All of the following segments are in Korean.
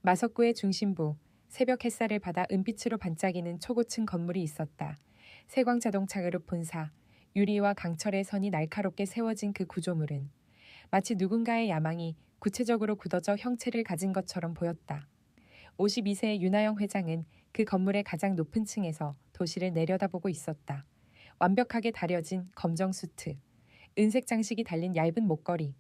마석구의 중심부, 새벽 햇살을 받아 은빛으로 반짝이는 초고층 건물이 있었다. 세광자동차그룹 본사, 유리와 강철의 선이 날카롭게 세워진 그 구조물은 마치 누군가의 야망이 구체적으로 굳어져 형체를 가진 것처럼 보였다. 52세의 윤하영 회장은 그 건물의 가장 높은 층에서 도시를 내려다보고 있었다. 완벽하게 다려진 검정 수트, 은색 장식이 달린 얇은 목걸이,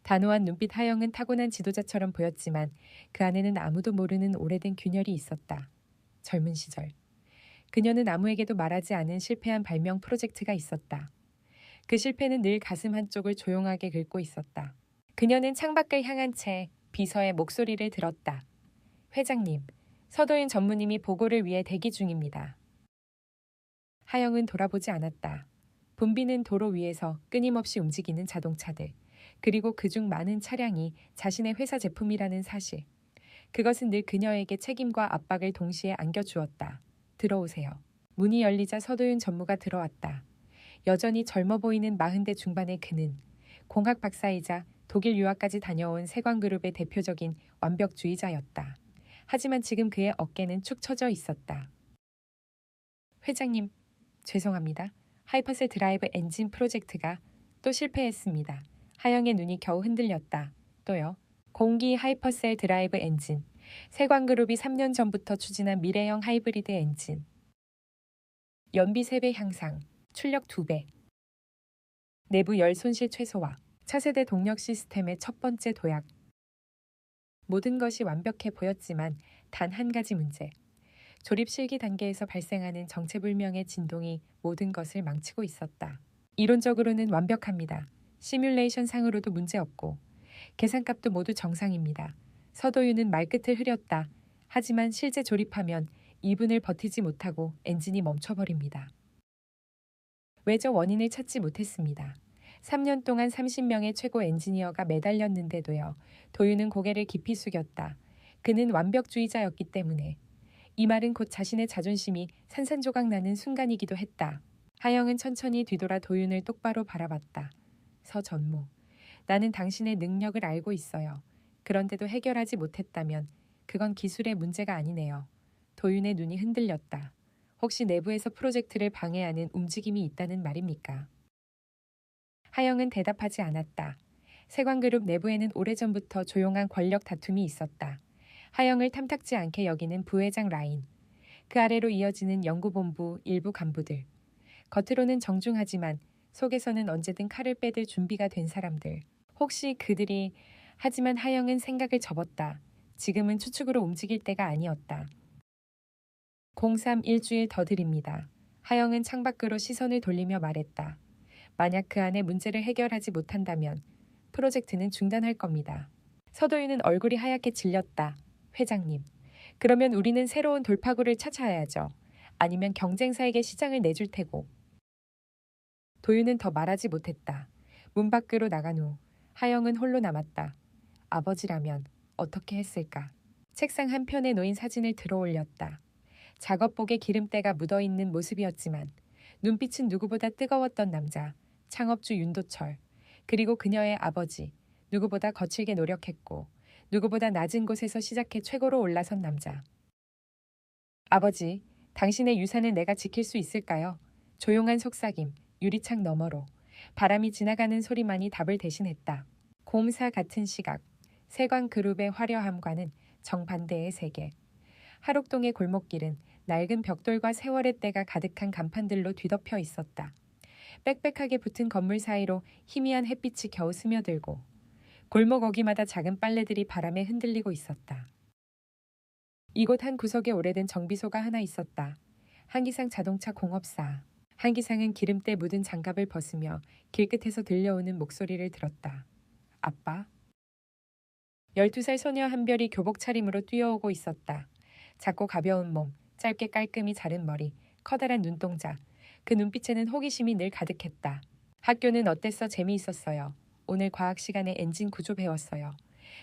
단호한 눈빛. 하영은 타고난 지도자처럼 보였지만 그 안에는 아무도 모르는 오래된 균열이 있었다. 젊은 시절, 그녀는 아무에게도 말하지 않은 실패한 발명 프로젝트가 있었다. 그 실패는 늘 가슴 한쪽을 조용하게 긁고 있었다. 그녀는 창밖을 향한 채 비서의 목소리를 들었다. 회장님, 서도윤 전무님이 보고를 위해 대기 중입니다. 하영은 돌아보지 않았다. 붐비는 도로 위에서 끊임없이 움직이는 자동차들, 그리고 그중 많은 차량이 자신의 회사 제품이라는 사실. 그것은 늘 그녀에게 책임과 압박을 동시에 안겨주었다. 들어오세요. 문이 열리자 서도윤 전무가 들어왔다. 여전히 젊어 보이는 40대 중반의 그는 공학 박사이자 독일 유학까지 다녀온 세광그룹의 대표적인 완벽주의자였다. 하지만 지금 그의 어깨는 축 처져 있었다. 회장님, 죄송합니다. 하이퍼셀 드라이브 엔진 프로젝트가 또 실패했습니다. 하영의 눈이 겨우 흔들렸다. 또요? 공기 하이퍼셀 드라이브 엔진. 세광그룹이 3년 전부터 추진한 미래형 하이브리드 엔진. 연비 3배 향상, 출력 2배. 내부 열 손실 최소화, 차세대 동력 시스템의 첫 번째 도약. 모든 것이 완벽해 보였지만 단 한 가지 문제. 조립 실기 단계에서 발생하는 정체불명의 진동이 모든 것을 망치고 있었다. 이론적으로는 완벽합니다. 시뮬레이션 상으로도 문제없고 계산값도 모두 정상입니다. 서도윤은 말끝을 흐렸다. 하지만 실제 조립하면 2분을 버티지 못하고 엔진이 멈춰버립니다. 왜 저 원인을 찾지 못했습니다. 3년 동안 30명의 최고 엔지니어가 매달렸는데도요. 도윤은 고개를 깊이 숙였다. 그는 완벽주의자였기 때문에. 이 말은 곧 자신의 자존심이 산산조각 나는 순간이기도 했다. 하영은 천천히 뒤돌아 도윤을 똑바로 바라봤다. 서 전무, 나는 당신의 능력을 알고 있어요. 그런데도 해결하지 못했다면 그건 기술의 문제가 아니네요. 도윤의 눈이 흔들렸다. 혹시 내부에서 프로젝트를 방해하는 움직임이 있다는 말입니까? 하영은 대답하지 않았다. 세광그룹 내부에는 오래전부터 조용한 권력 다툼이 있었다. 하영을 탐탁지 않게 여기는 부회장 라인, 그 아래로 이어지는 연구본부 일부 간부들, 겉으로는 정중하지만 속에서는 언제든 칼을 빼들 준비가 된 사람들. 혹시 그들이... 하지만 하영은 생각을 접었다. 지금은 추측으로 움직일 때가 아니었다. 03 일주일 더 드립니다. 하영은 창밖으로 시선을 돌리며 말했다. 만약 그 안에 문제를 해결하지 못한다면 프로젝트는 중단할 겁니다. 서도윤은 얼굴이 하얗게 질렸다. 회장님, 그러면 우리는 새로운 돌파구를 찾아야죠. 아니면 경쟁사에게 시장을 내줄 테고. 도윤은 더 말하지 못했다. 문 밖으로 나간 후 하영은 홀로 남았다. 아버지라면 어떻게 했을까? 책상 한편에 놓인 사진을 들어 올렸다. 작업복에 기름때가 묻어있는 모습이었지만 눈빛은 누구보다 뜨거웠던 남자, 창업주 윤도철, 그리고 그녀의 아버지, 누구보다 거칠게 노력했고 누구보다 낮은 곳에서 시작해 최고로 올라선 남자. 아버지, 당신의 유산을 내가 지킬 수 있을까요? 조용한 속삭임, 유리창 너머로 바람이 지나가는 소리만이 답을 대신했다. 곰사 같은 시각, 세광그룹의 화려함과는 정반대의 세계. 하록동의 골목길은 낡은 벽돌과 세월의 때가 가득한 간판들로 뒤덮여 있었다. 빽빽하게 붙은 건물 사이로 희미한 햇빛이 겨우 스며들고 골목 어귀마다 작은 빨래들이 바람에 흔들리고 있었다. 이곳 한 구석에 오래된 정비소가 하나 있었다. 한기상 자동차 공업사. 한기상은 기름때 묻은 장갑을 벗으며 길끝에서 들려오는 목소리를 들었다. 아빠? 12살 소녀 한별이 교복 차림으로 뛰어오고 있었다. 작고 가벼운 몸, 짧게 깔끔히 자른 머리, 커다란 눈동자. 그 눈빛에는 호기심이 늘 가득했다. 학교는 어땠어? 재미있었어요. 오늘 과학 시간에 엔진 구조 배웠어요.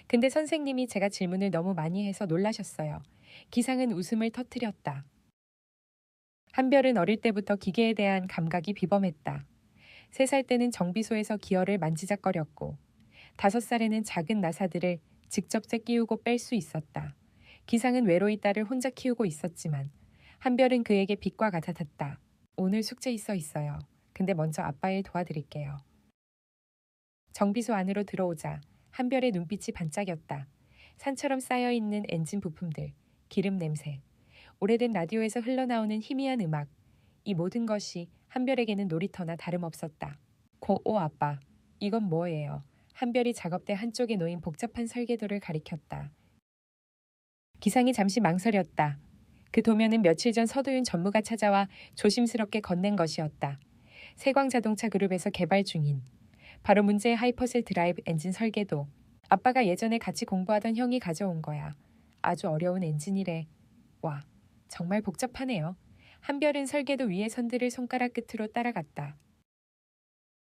근데 선생님이 제가 질문을 너무 많이 해서 놀라셨어요. 기상은 웃음을 터뜨렸다. 한별은 어릴 때부터 기계에 대한 감각이 비범했다. 3살 때는 정비소에서 기어를 만지작거렸고 5살에는 작은 나사들을 직접 끼우고 뺄 수 있었다. 기상은 외로이 딸을 혼자 키우고 있었지만 한별은 그에게 빛과 같았다. 오늘 숙제 있어요. 근데 먼저 아빠 일 도와드릴게요. 정비소 안으로 들어오자 한별의 눈빛이 반짝였다. 산처럼 쌓여있는 엔진 부품들, 기름 냄새, 오래된 라디오에서 흘러나오는 희미한 음악, 이 모든 것이 한별에게는 놀이터나 다름없었다. 오 아빠, 이건 뭐예요? 한별이 작업대 한쪽에 놓인 복잡한 설계도를 가리켰다. 기상이 잠시 망설였다. 그 도면은 며칠 전 서도윤 전무가 찾아와 조심스럽게 건넨 것이었다. 세광자동차 그룹에서 개발 중인 바로 문제의 하이퍼셀 드라이브 엔진 설계도. 아빠가 예전에 같이 공부하던 형이 가져온 거야. 아주 어려운 엔진이래. 와, 정말 복잡하네요. 한별은 설계도 위의 선들을 손가락 끝으로 따라갔다.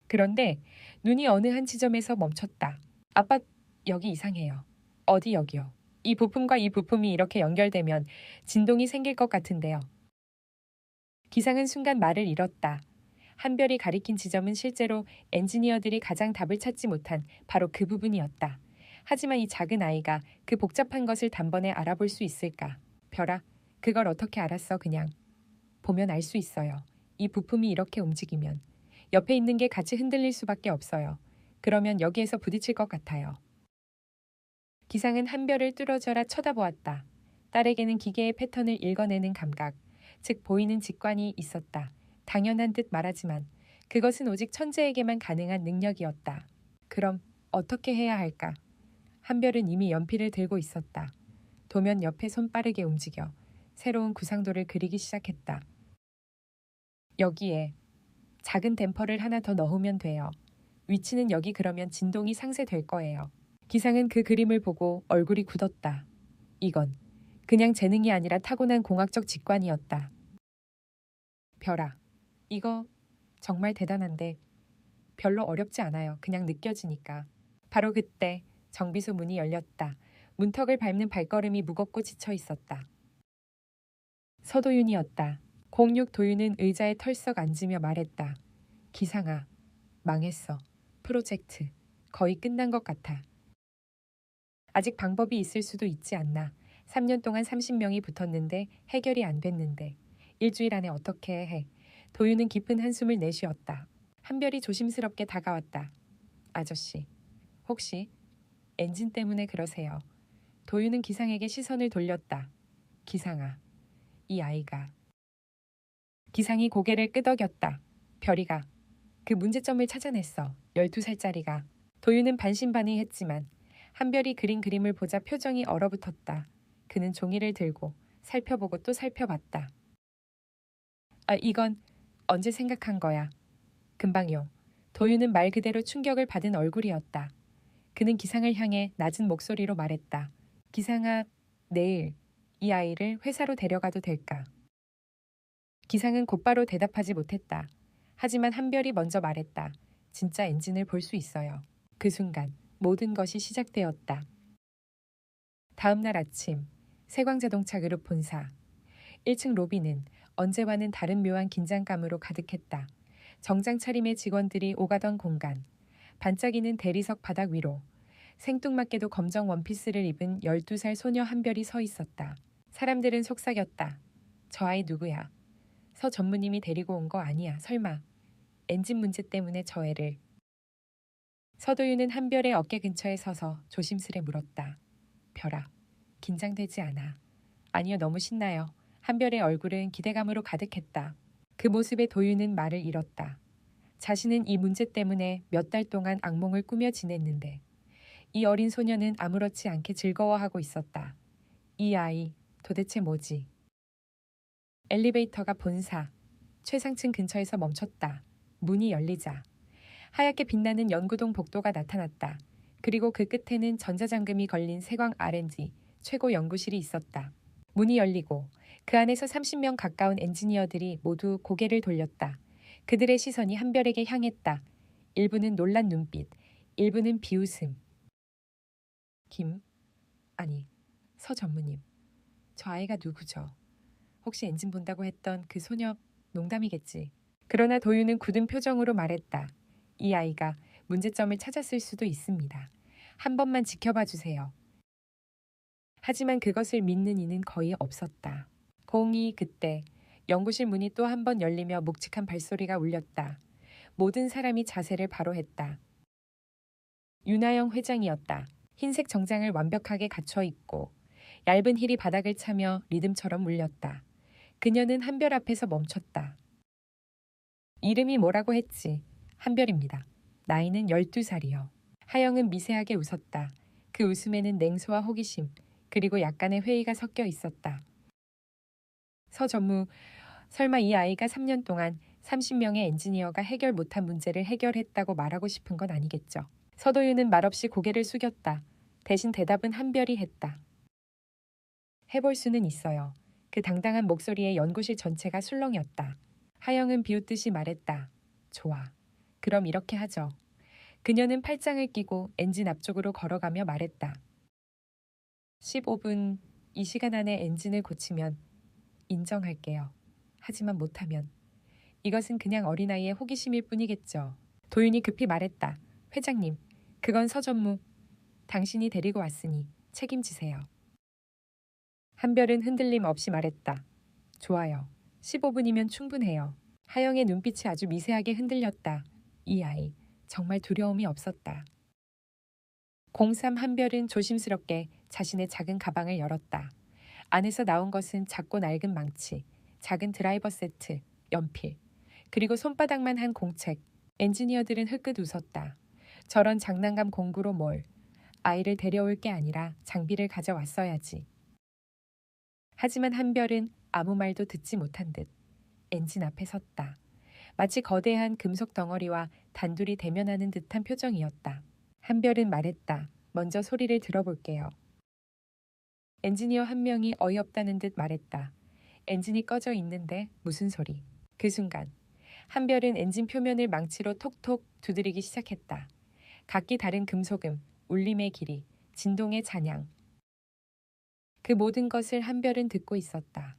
그런데 눈이 어느 한 지점에서 멈췄다. 아빠, 여기 이상해요. 어디 여기요? 이 부품과 이 부품이 이렇게 연결되면 진동이 생길 것 같은데요. 기상은 순간 말을 잃었다. 한별이 가리킨 지점은 실제로 엔지니어들이 가장 답을 찾지 못한 바로 그 부분이었다. 하지만 이 작은 아이가 그 복잡한 것을 단번에 알아볼 수 있을까? 별아, 그걸 어떻게 알았어 그냥. 보면 알 수 있어요. 이 부품이 이렇게 움직이면 옆에 있는 게 같이 흔들릴 수밖에 없어요. 그러면 여기에서 부딪힐 것 같아요. 기상은 한별을 뚫어져라 쳐다보았다. 딸에게는 기계의 패턴을 읽어내는 감각, 즉 보이는 직관이 있었다. 당연한 듯 말하지만 그것은 오직 천재에게만 가능한 능력이었다. 그럼 어떻게 해야 할까? 한별은 이미 연필을 들고 있었다. 도면 옆에 손 빠르게 움직여 새로운 구상도를 그리기 시작했다. 여기에 작은 댐퍼를 하나 더 넣으면 돼요. 위치는 여기. 그러면 진동이 상쇄될 거예요. 기상은 그 그림을 보고 얼굴이 굳었다. 이건 그냥 재능이 아니라 타고난 공학적 직관이었다. 별아, 이거 정말 대단한데 별로 어렵지 않아요. 그냥 느껴지니까. 바로 그때 정비소 문이 열렸다. 문턱을 밟는 발걸음이 무겁고 지쳐 있었다. 서도윤이었다. 06 도윤은 의자에 털썩 앉으며 말했다. 기상아, 망했어. 프로젝트 거의 끝난 것 같아. 아직 방법이 있을 수도 있지 않나. 3년 동안 30명이 붙었는데 해결이 안 됐는데 일주일 안에 어떻게 해. 도윤은 깊은 한숨을 내쉬었다. 한별이 조심스럽게 다가왔다. 아저씨, 혹시 엔진 때문에 그러세요? 도윤은 기상에게 시선을 돌렸다. 기상아, 이 아이가. 기상이 고개를 끄덕였다. 별이가 그 문제점을 찾아냈어. 12살짜리가. 도윤은 반신반의했지만 한별이 그린 그림을 보자 표정이 얼어붙었다. 그는 종이를 들고 살펴보고 또 살펴봤다. 아, 이건 언제 생각한 거야? 금방요. 도윤은 말 그대로 충격을 받은 얼굴이었다. 그는 기상을 향해 낮은 목소리로 말했다. 기상아, 내일 이 아이를 회사로 데려가도 될까? 기상은 곧바로 대답하지 못했다. 하지만 한별이 먼저 말했다. 진짜 엔진을 볼 수 있어요. 그 순간 모든 것이 시작되었다. 다음 날 아침, 세광자동차 그룹 본사. 1층 로비는 언제와는 다른 묘한 긴장감으로 가득했다. 정장 차림의 직원들이 오가던 공간. 반짝이는 대리석 바닥 위로 생뚱맞게도 검정 원피스를 입은 12살 소녀 한별이 서 있었다. 사람들은 속삭였다. 저 아이 누구야? 서 전무님이 데리고 온 거 아니야, 설마. 엔진 문제 때문에 저 애를. 서도윤은 한별의 어깨 근처에 서서 조심스레 물었다. 별아, 긴장되지 않아. 아니요, 너무 신나요. 한별의 얼굴은 기대감으로 가득했다. 그 모습에 도윤은 말을 잃었다. 자신은 이 문제 때문에 몇 달 동안 악몽을 꾸며 지냈는데 이 어린 소녀는 아무렇지 않게 즐거워하고 있었다. 이 아이 도대체 뭐지? 엘리베이터가 본사 최상층 근처에서 멈췄다. 문이 열리자 하얗게 빛나는 연구동 복도가 나타났다. 그리고 그 끝에는 전자잠금이 걸린 세광 R&D 최고 연구실이 있었다. 문이 열리고 그 안에서 30명 가까운 엔지니어들이 모두 고개를 돌렸다. 그들의 시선이 한별에게 향했다. 일부는 놀란 눈빛, 일부는 비웃음. 서 전무님, 저 아이가 누구죠? 혹시 엔진 본다고 했던 그 소녀 농담이겠지. 그러나 도윤은 굳은 표정으로 말했다. 이 아이가 문제점을 찾았을 수도 있습니다. 한 번만 지켜봐 주세요. 하지만 그것을 믿는 이는 거의 없었다. 공이 그때 연구실 문이 또 한 번 열리며 묵직한 발소리가 울렸다. 모든 사람이 자세를 바로 했다. 윤하영 회장이었다. 흰색 정장을 완벽하게 갖춰 입고 얇은 힐이 바닥을 차며 리듬처럼 울렸다. 그녀는 한별 앞에서 멈췄다. 이름이 뭐라고 했지? 한별입니다. 나이는 12살이요. 하영은 미세하게 웃었다. 그 웃음에는 냉소와 호기심, 그리고 약간의 회의가 섞여 있었다. 서 전무, 설마 이 아이가 3년 동안 30명의 엔지니어가 해결 못한 문제를 해결했다고 말하고 싶은 건 아니겠죠. 서도윤은 말없이 고개를 숙였다. 대신 대답은 한별이 했다. 해볼 수는 있어요. 그 당당한 목소리에 연구실 전체가 술렁였다. 하영은 비웃듯이 말했다. 좋아. 그럼 이렇게 하죠. 그녀는 팔짱을 끼고 엔진 앞쪽으로 걸어가며 말했다. 15분, 이 시간 안에 엔진을 고치면 인정할게요. 하지만 못하면 이것은 그냥 어린아이의 호기심일 뿐이겠죠. 도윤이 급히 말했다. 회장님, 그건 서전무. 당신이 데리고 왔으니 책임지세요. 한별은 흔들림 없이 말했다. 좋아요. 15분이면 충분해요. 하영의 눈빛이 아주 미세하게 흔들렸다. 이 아이, 정말 두려움이 없었다. 03 한별은 조심스럽게 자신의 작은 가방을 열었다. 안에서 나온 것은 작고 낡은 망치, 작은 드라이버 세트, 연필, 그리고 손바닥만 한 공책. 엔지니어들은 흐끗 웃었다. 저런 장난감 공구로 뭘. 아이를 데려올 게 아니라 장비를 가져왔어야지. 하지만 한별은 아무 말도 듣지 못한 듯 엔진 앞에 섰다. 마치 거대한 금속 덩어리와 단둘이 대면하는 듯한 표정이었다. 한별은 말했다. 먼저 소리를 들어볼게요. 엔지니어 한 명이 어이없다는 듯 말했다. 엔진이 꺼져 있는데 무슨 소리. 그 순간 한별은 엔진 표면을 망치로 톡톡 두드리기 시작했다. 각기 다른 금속음, 울림의 길이, 진동의 잔향. 그 모든 것을 한별은 듣고 있었다.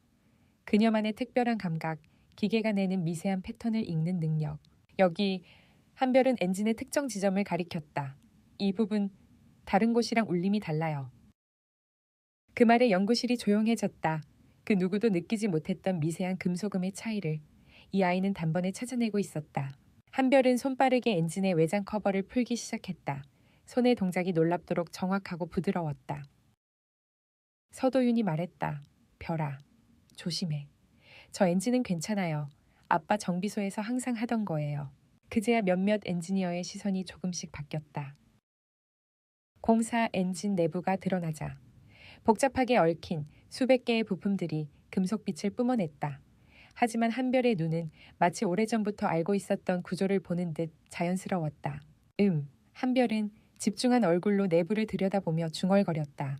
그녀만의 특별한 감각, 기계가 내는 미세한 패턴을 읽는 능력. 여기 한별은 엔진의 특정 지점을 가리켰다. 이 부분, 다른 곳이랑 울림이 달라요. 그 말에 연구실이 조용해졌다. 그 누구도 느끼지 못했던 미세한 금속음의 차이를 이 아이는 단번에 찾아내고 있었다. 한별은 손빠르게 엔진의 외장 커버를 풀기 시작했다. 손의 동작이 놀랍도록 정확하고 부드러웠다. 서도윤이 말했다. 별아, 조심해. 저 엔진은 괜찮아요. 아빠 정비소에서 항상 하던 거예요. 그제야 몇몇 엔지니어의 시선이 조금씩 바뀌었다. 공사 엔진 내부가 드러나자 복잡하게 얽힌 수백 개의 부품들이 금속빛을 뿜어냈다. 하지만 한별의 눈은 마치 오래전부터 알고 있었던 구조를 보는 듯 자연스러웠다. 한별은 집중한 얼굴로 내부를 들여다보며 중얼거렸다.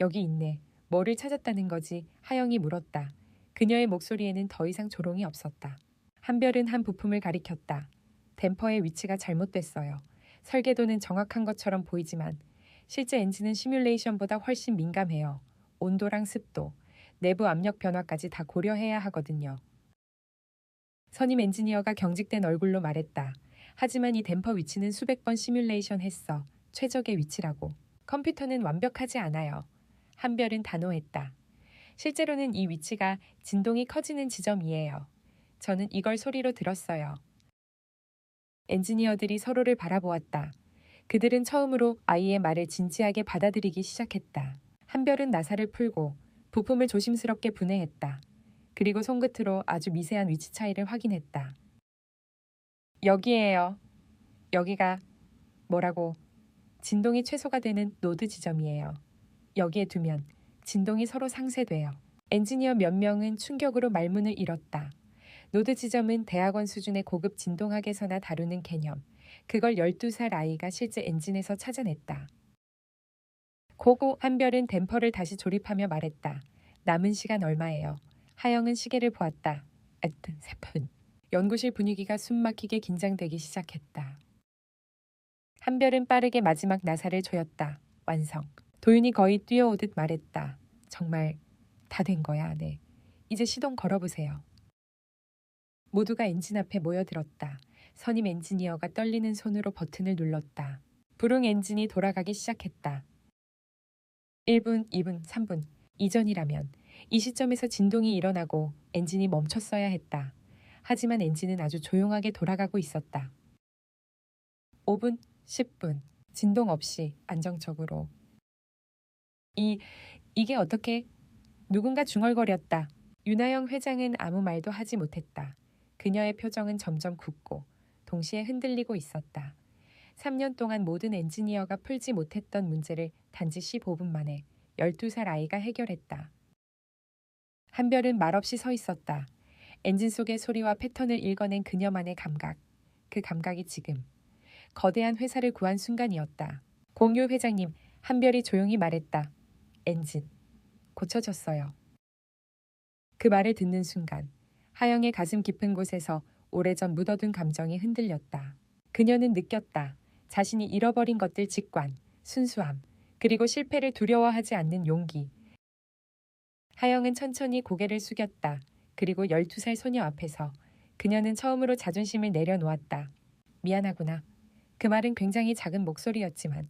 여기 있네. 뭐를 찾았다는 거지? 하영이 물었다. 그녀의 목소리에는 더 이상 조롱이 없었다. 한별은 한 부품을 가리켰다. 댐퍼의 위치가 잘못됐어요. 설계도는 정확한 것처럼 보이지만 실제 엔진은 시뮬레이션보다 훨씬 민감해요. 온도랑 습도, 내부 압력 변화까지 다 고려해야 하거든요. 선임 엔지니어가 경직된 얼굴로 말했다. 하지만 이 댐퍼 위치는 수백 번 시뮬레이션 했어. 최적의 위치라고. 컴퓨터는 완벽하지 않아요. 한별은 단호했다. 실제로는 이 위치가 진동이 커지는 지점이에요. 저는 이걸 소리로 들었어요. 엔지니어들이 서로를 바라보았다. 그들은 처음으로 아이의 말을 진지하게 받아들이기 시작했다. 한별은 나사를 풀고 부품을 조심스럽게 분해했다. 그리고 손끝으로 아주 미세한 위치 차이를 확인했다. 여기에요. 여기가 뭐라고? 진동이 최소가 되는 노드 지점이에요. 여기에 두면 진동이 서로 상쇄돼요. 엔지니어 몇 명은 충격으로 말문을 잃었다. 노드 지점은 대학원 수준의 고급 진동학에서나 다루는 개념. 그걸 12살 아이가 실제 엔진에서 찾아냈다. 고고 한별은 댐퍼를 다시 조립하며 말했다. 남은 시간 얼마예요? 하영은 시계를 보았다. 3분. 연구실 분위기가 숨막히게 긴장되기 시작했다. 한별은 빠르게 마지막 나사를 조였다. 완성. 도윤이 거의 뛰어오듯 말했다. 정말 다 된 거야, 네. 이제 시동 걸어보세요. 모두가 엔진 앞에 모여들었다. 선임 엔지니어가 떨리는 손으로 버튼을 눌렀다. 불응 엔진이 돌아가기 시작했다. 1분, 2분, 3분 이전이라면 이 시점에서 진동이 일어나고 엔진이 멈췄어야 했다. 하지만 엔진은 아주 조용하게 돌아가고 있었다. 5분, 10분 진동 없이 안정적으로. 이게 어떻게? 누군가 중얼거렸다. 윤하영 회장은 아무 말도 하지 못했다. 그녀의 표정은 점점 굳고 동시에 흔들리고 있었다. 3년 동안 모든 엔지니어가 풀지 못했던 문제를 단지 15분 만에 12살 아이가 해결했다. 한별은 말없이 서 있었다. 엔진 속의 소리와 패턴을 읽어낸 그녀만의 감각. 그 감각이 지금 거대한 회사를 구한 순간이었다. 공유 회장님, 한별이 조용히 말했다. 엔진 고쳐졌어요. 그 말을 듣는 순간 하영의 가슴 깊은 곳에서 오래전 묻어둔 감정이 흔들렸다. 그녀는 느꼈다. 자신이 잃어버린 것들 직관, 순수함, 그리고 실패를 두려워하지 않는 용기. 하영은 천천히 고개를 숙였다. 그리고 12살 소녀 앞에서 그녀는 처음으로 자존심을 내려놓았다. 미안하구나. 그 말은 굉장히 작은 목소리였지만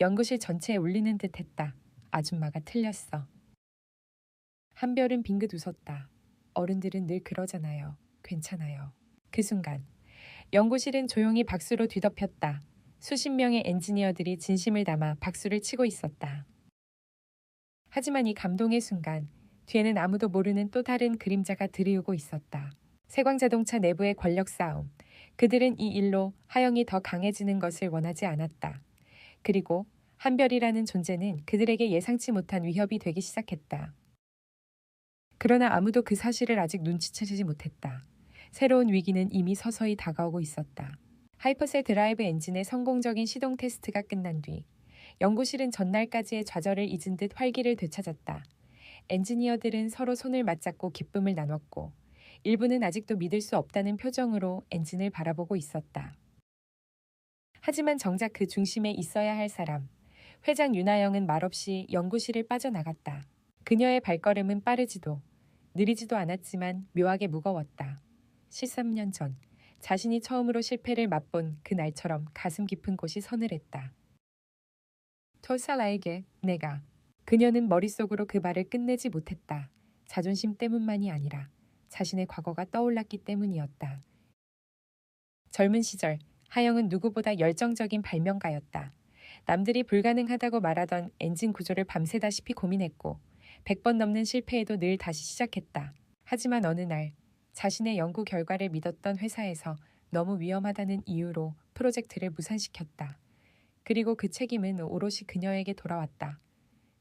연구실 전체에 울리는 듯했다. 아줌마가 틀렸어. 한별은 빙긋 웃었다. 어른들은 늘 그러잖아요. 괜찮아요. 그 순간 연구실은 조용히 박수로 뒤덮였다. 수십 명의 엔지니어들이 진심을 담아 박수를 치고 있었다. 하지만 이 감동의 순간 뒤에는 아무도 모르는 또 다른 그림자가 들이우고 있었다. 세광자동차 내부의 권력 싸움. 그들은 이 일로 하영이 더 강해지는 것을 원하지 않았다. 그리고 한별이라는 존재는 그들에게 예상치 못한 위협이 되기 시작했다. 그러나 아무도 그 사실을 아직 눈치채지 못했다. 새로운 위기는 이미 서서히 다가오고 있었다. 하이퍼셀 드라이브 엔진의 성공적인 시동 테스트가 끝난 뒤 연구실은 전날까지의 좌절을 잊은 듯 활기를 되찾았다. 엔지니어들은 서로 손을 맞잡고 기쁨을 나눴고 일부는 아직도 믿을 수 없다는 표정으로 엔진을 바라보고 있었다. 하지만 정작 그 중심에 있어야 할 사람, 회장 윤하영은 말없이 연구실을 빠져나갔다. 그녀의 발걸음은 빠르지도 느리지도 않았지만 묘하게 무거웠다. 13년 전 자신이 처음으로 실패를 맛본 그 날처럼 가슴 깊은 곳이 서늘했다. 토살라에게 내가. 그녀는 머릿속으로 그 말을 끝내지 못했다. 자존심 때문만이 아니라 자신의 과거가 떠올랐기 때문이었다. 젊은 시절 하영은 누구보다 열정적인 발명가였다. 남들이 불가능하다고 말하던 엔진 구조를 밤새다시피 고민했고 100번 넘는 실패에도 늘 다시 시작했다. 하지만 어느 날 자신의 연구 결과를 믿었던 회사에서 너무 위험하다는 이유로 프로젝트를 무산시켰다. 그리고 그 책임은 오롯이 그녀에게 돌아왔다.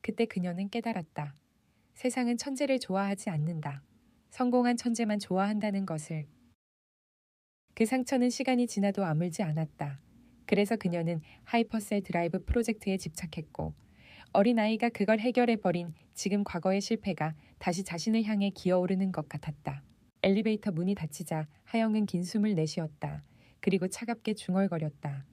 그때 그녀는 깨달았다. 세상은 천재를 좋아하지 않는다. 성공한 천재만 좋아한다는 것을. 그 상처는 시간이 지나도 아물지 않았다. 그래서 그녀는 하이퍼셀 드라이브 프로젝트에 집착했고 어린아이가 그걸 해결해버린 지금 과거의 실패가 다시 자신을 향해 기어오르는 것 같았다. 엘리베이터 문이 닫히자 하영은 긴 숨을 내쉬었다. 그리고 차갑게 중얼거렸다.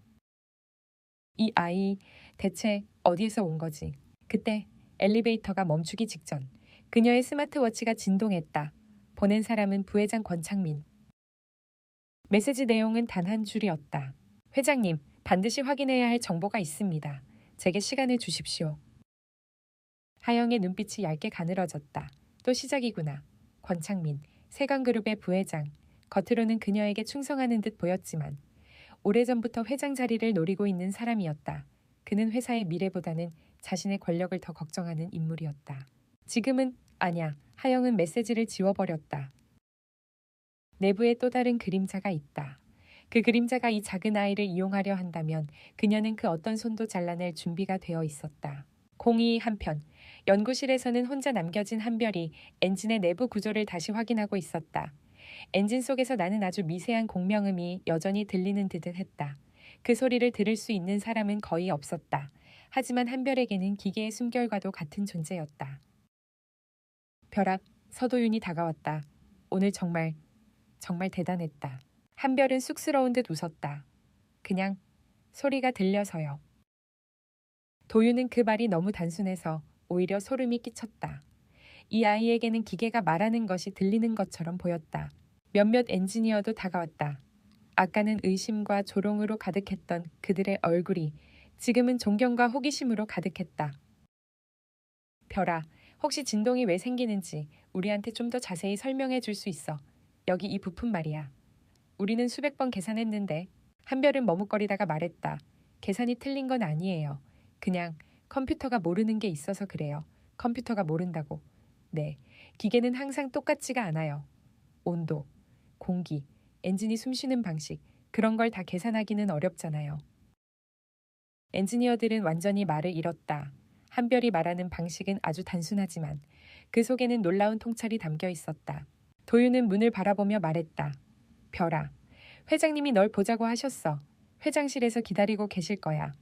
이 아이 대체 어디에서 온 거지? 그때 엘리베이터가 멈추기 직전 그녀의 스마트워치가 진동했다. 보낸 사람은 부회장 권창민. 메시지 내용은 단 한 줄이었다. 회장님, 반드시 확인해야 할 정보가 있습니다. 제게 시간을 주십시오. 하영의 눈빛이 얇게 가늘어졌다. 또 시작이구나. 권창민, 세관그룹의 부회장. 겉으로는 그녀에게 충성하는 듯 보였지만 오래전부터 회장 자리를 노리고 있는 사람이었다. 그는 회사의 미래보다는 자신의 권력을 더 걱정하는 인물이었다. 지금은 아냐. 하영은 메시지를 지워버렸다. 내부에 또 다른 그림자가 있다. 그 그림자가 이 작은 아이를 이용하려 한다면 그녀는 그 어떤 손도 잘라낼 준비가 되어 있었다. 공이 한편 연구실에서는 혼자 남겨진 한별이 엔진의 내부 구조를 다시 확인하고 있었다. 엔진 속에서 나는 아주 미세한 공명음이 여전히 들리는 듯은 했다. 그 소리를 들을 수 있는 사람은 거의 없었다. 하지만 한별에게는 기계의 숨결과도 같은 존재였다. 벼락, 서도윤이 다가왔다. 오늘 정말 대단했다. 한별은 쑥스러운 듯 웃었다. 그냥 소리가 들려서요. 도윤은 그 말이 너무 단순해서 오히려 소름이 끼쳤다. 이 아이에게는 기계가 말하는 것이 들리는 것처럼 보였다. 몇몇 엔지니어도 다가왔다. 아까는 의심과 조롱으로 가득했던 그들의 얼굴이 지금은 존경과 호기심으로 가득했다. 별아, 혹시 진동이 왜 생기는지 우리한테 좀 더 자세히 설명해 줄 수 있어. 여기 이 부품 말이야. 우리는 수백 번 계산했는데. 한별은 머뭇거리다가 말했다. 계산이 틀린 건 아니에요. 그냥 컴퓨터가 모르는 게 있어서 그래요. 컴퓨터가 모른다고. 네, 기계는 항상 똑같지가 않아요. 온도, 공기, 엔진이 숨쉬는 방식, 그런 걸 다 계산하기는 어렵잖아요. 엔지니어들은 완전히 말을 잃었다. 한별이 말하는 방식은 아주 단순하지만 그 속에는 놀라운 통찰이 담겨 있었다. 도윤은 문을 바라보며 말했다. 별아, 회장님이 널 보자고 하셨어. 회장실에서 기다리고 계실 거야.